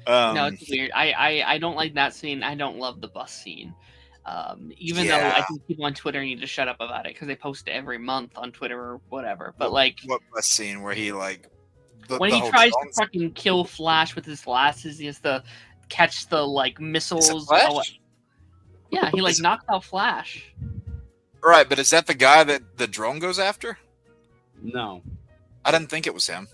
No, it's weird. I don't like that scene. I don't love the bus scene. Even though I think people on Twitter need to shut up about it because they post it every month on Twitter or whatever. But like, what bus scene where he like when he tries to fucking kill Flash with his glasses, he has to catch the like missiles. Yeah, he like knocked out Flash. Right, but is that the guy that the drone goes after? No, I didn't think it was him.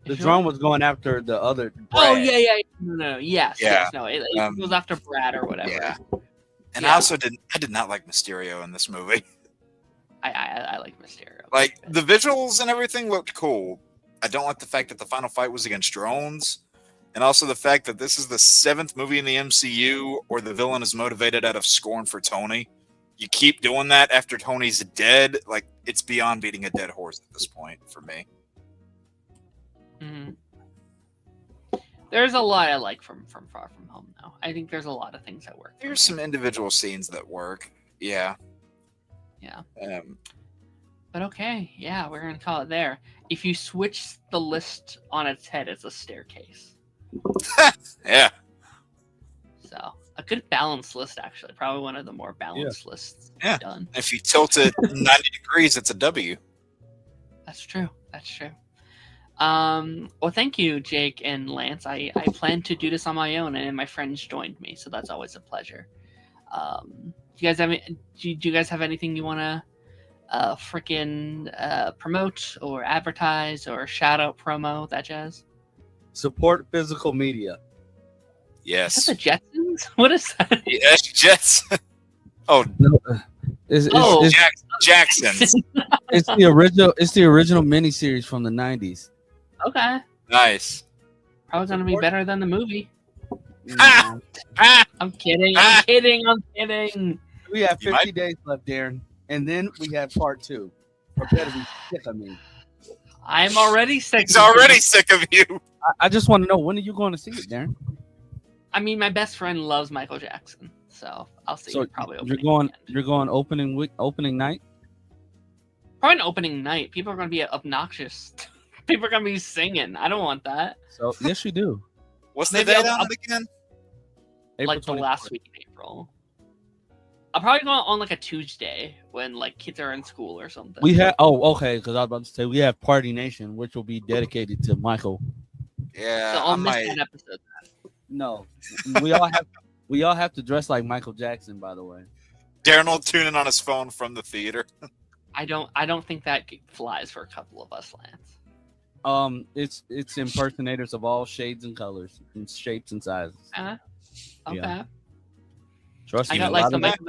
The drone was going after the other. Brad. Oh yeah. No. Yes. Yeah. Yes. No. It goes after Brad or whatever. Yeah. And Yeah. I did not like Mysterio in this movie. I like Mysterio. Like the visuals and everything looked cool. I don't like the fact that the final fight was against drones, and also the fact that this is the 7th movie in the MCU where the villain is motivated out of scorn for Tony. You keep doing that after Tony's dead. Like, it's beyond beating a dead horse at this point for me. Mm-hmm. There's a lot I like from Far From Home now. I think there's a lot of things that work. There's some individual scenes that work. Yeah. Yeah. But okay, yeah, we're gonna call it there. If you switch the list on its head, it's a staircase. Yeah. So a good balanced list, actually. Probably one of the more balanced lists done. If you tilt it 90 degrees, it's a W. That's true. That's true. Well, thank you, Jake and Lance. I planned to do this on my own, and my friends joined me, so that's always a pleasure. Do you guys have anything you want to promote or advertise or shout out, promo, that jazz? Support physical media. Yes. Is that the Jetsons? What is that? Yes, Jets. Oh no. Jackson's. It's the original. It's the original miniseries from the 90s. Okay. Nice. Probably gonna be better than the movie. No. I'm kidding. I'm kidding. We have 50 days left, Darren, and then we have part 2. Prepare to be sick of me. I'm already sick. He's already sick of you. I just want to know, when are you going to see it, Darren? I mean, my best friend loves Michael Jackson, so I'll see it probably. You're going opening night. Probably an opening night. People are going to be obnoxious. People are going to be singing. I don't want that. So yes, you do. What's the date on it again? Like the last week in April. I'll probably go on like a Tuesday when like kids are in school or something. We have okay, because I was about to say we have Party Nation, which will be dedicated to Michael. Yeah, so I'll miss that episode. No, we all have to dress like Michael Jackson. By the way, Darren will tune in on his phone from the theater. I don't think that flies for a couple of us, Lance. It's impersonators of all shades and colors and shapes and sizes. Okay. Yeah. Trust me, I got like the Michael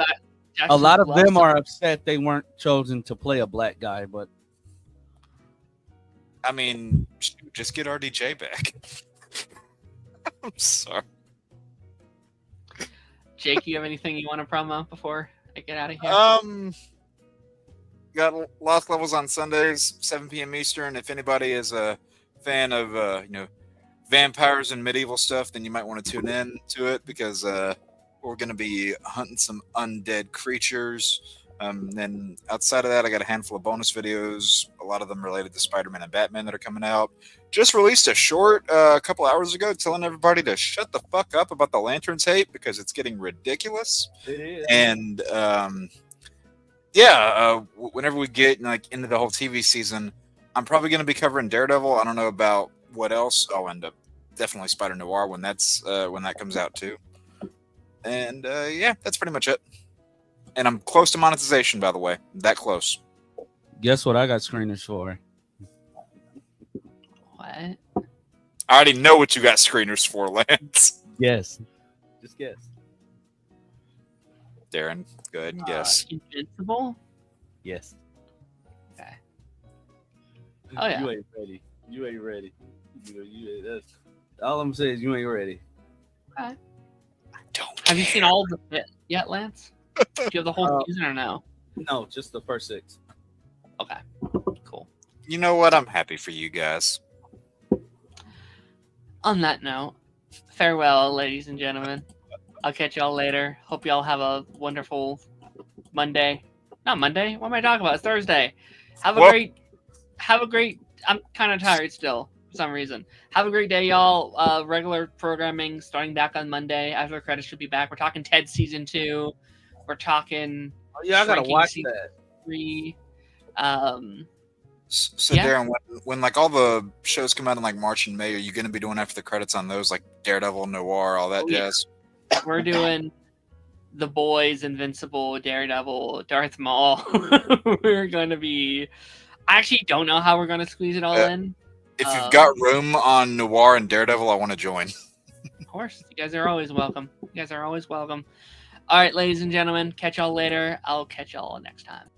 a lot of them are upset they weren't chosen to play a black guy, but I mean, just get RDJ back. I'm sorry. Jake, you have anything you want to promo before I get out of here? Got Lost Levels on Sundays, 7 p.m. Eastern. If anybody is a fan of vampires and medieval stuff, then you might want to tune in to it, because we're going to be hunting some undead creatures. Then outside of that, I got a handful of bonus videos, a lot of them related to Spider-Man and Batman that are coming out. Just released a short a couple hours ago telling everybody to shut the fuck up about the Lanterns hate, because it's getting ridiculous. It is. And whenever we get into the whole TV season, I'm probably going to be covering Daredevil. I don't know about what else. I'll end up definitely Spider Noir when that comes out too. And that's pretty much it. And I'm close to monetization, by the way. That close. Guess what I got screeners for? What? I already know what you got screeners for, Lance. Yes. Just guess. Darren, go ahead and guess. Invincible? Yes. Okay. Oh, yeah. You ain't ready. You ain't ready. You ain't, that's all I'm saying is you ain't ready. Okay. Don't Have you seen all of it yet, Lance? Do you have the whole season or no? No, just the first 6. Okay. Cool. You know what? I'm happy for you guys. On that note, farewell, ladies and gentlemen. I'll catch y'all later. Hope y'all have a wonderful Monday. Not Monday. What am I talking about? It's Thursday. Have a great. I'm kind of tired still for some reason. Have a great day, y'all. Regular programming starting back on Monday. After the credits should be back. We're talking Ted season 2. We're talking. Oh yeah, I gotta Shrinking watch season that. 3. So Yeah. Darren, when like all the shows come out in like March and May, are you going to be doing after the credits on those, like Daredevil, Noir, all that jazz? We're doing The Boys, Invincible, Daredevil, Darth Maul. We're going to be. I actually don't know how we're going to squeeze it all in. If you've got room on Noir and Daredevil, I want to join. Of course, you guys are always welcome. You guys are always welcome. All right, ladies and gentlemen, catch y'all later. I'll catch y'all next time.